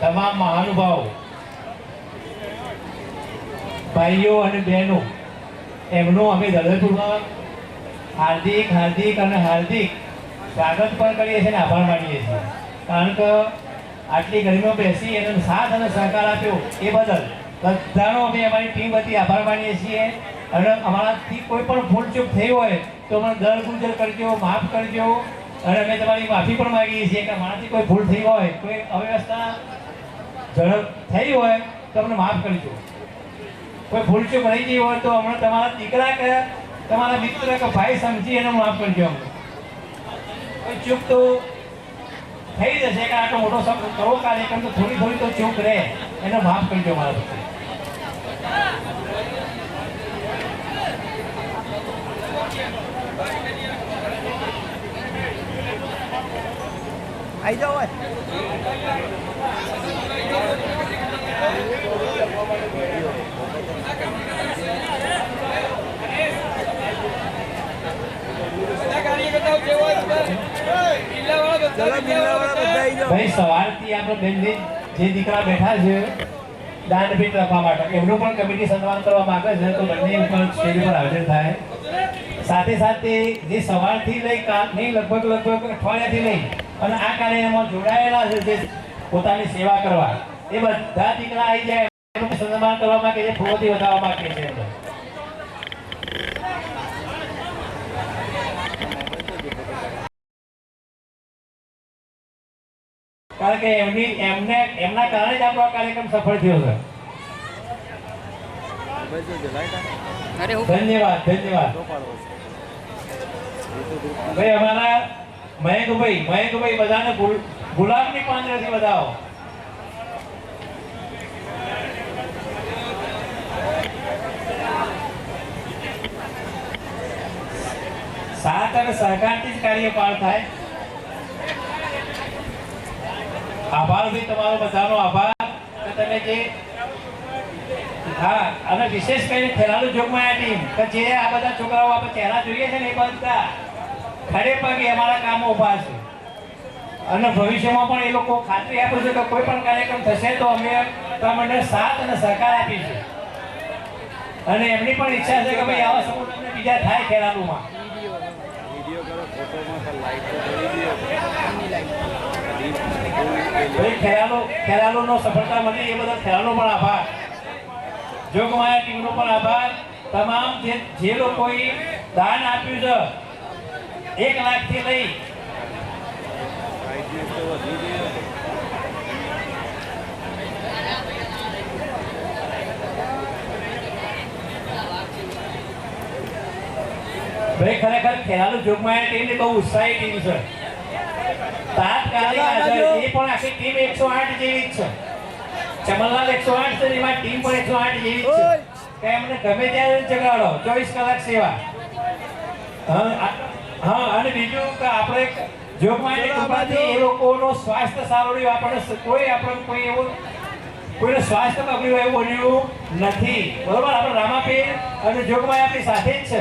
તમામ મહાનુભાવો, ભાઈઓ અને બહેનો, એમનું અમે હૃદયપૂર્વક હાર્દિક સ્વાગત પણ કરીએ છીએ અને આભાર માનીએ છીએ. કારણ કે આટલી ગરમીમાં બેસી એનો સાથ અને સહકાર આપ્યો એ બદલ બધાનો અમે અમારી ટીમ વતી આભાર માનીએ છીએ. અને અમારાથી કોઈ પણ ભૂલચૂક થઈ હોય તો અમને દરગુજર કરજો, માફ કરજો. અને અમે તમારી માફી પણ માગીએ છીએ કે અમારાથી કોઈ ભૂલ થઈ હોય, કોઈ અવ્યવસ્થા ઝડપ થઈ હોય તો અમને માફ કરજો. કોઈ ભૂલચૂક રહી ગઈ હોય તો હમણાં તમારા દીકરા કે તમારા મિત્ર કે ભાઈ સમજી એને માફ કરજો. અમને કોઈ ચૂક તો થઈ જશે કે આટલો મોટો કરો કાર્યક્રમ તો થોડી તો ચૂક રહે, એને માફ કરજો મારા પ્રત્યે. આવી જાઓ હોય. ભાઈ સવારથી આપણે બેનની જે દીકરા બેઠા છે દાનપીઠ રાખવા માટે એમનું પણ કમિટી સન્માન કરવા માંગે છે તો બંને ઉપર સ્ટેજ પર હાજર થાય. સાથે સાથે જે સવારથી લઈ કાલની લગભગ અઠવાડિયાથી લઈ અને આ કાર્યક્રમમાં જોડાયેલા છે, જે પોતાની સેવા કરવા, એ બધા દીકરા આવી જાય એનું સન્માન કરવા માંગે છે, ફૂલોથી વધારવા માંગે છે. કારણ કે એમના કારણે જ આપણો આ કાર્યક્રમ સફળ થયો છે. ધન્યવાદ. ભાઈ અમારા મયંકભાઈ બધાને ગુલાબની પાંદડાથી વધાવો. સાથ અને સહકારથી જ કાર્ય પાર થાય. આભાર ભાઈ, તમારો બધાનો આભાર. તમે જે અને વિશેષ કરીને ખેલાડુ જોગમાં ટીમ કે જે આ બધા છોકરાઓ આપણે ચહેરા જોઈએ છે ને એ બધા ખડે પગે અમારા કામો ઉભા છે. અને ભવિષ્યમાં પણ એ લોકો ખાતરી આપે છે કે કોઈ પણ કાર્યક્રમ થશે તો અમે તમને સાથ અને સહકાર આપીશું. અને એમની પણ ઈચ્છા છે કે ભાઈ આવા સમૂહ તમને બીજા થાય ખેલાડુમાં. ખેલાડીનો સફળતા મળે એ બધા ખેલાડીનો પણ આભાર. જોગમાયા ટીમનો પણ આભાર. તમામ જે લોકોએ દાન આપ્યું છે 1 લાખથી લઈ ભાઈ ખરેખર ખેલાડુ જોગમાયા ટીમની બહુ ઉત્સાહી ટીમ છે. તાત્કાલિક હાજર એ પણ આખી ટીમ 108 જેવી જ છે. ચમનલાલ 108 છે, એમાં ટીમ પણ 108 જેવી જ છે કે એમને ગમે ત્યારે જગાડો, 24 કલાક સેવા. અને બીજું કે આપણે જોગમાયાની કૃપાથી એ લોકોનો સ્વાસ્થ્ય સારું રહ્યું. આપણે કોઈને સ્વાસ્થ્ય બગડ્યું એવું બન્યું નથી. બરોબર, આપણે રામાપીર અને જોગમાયા આપણી સાથે જ છે.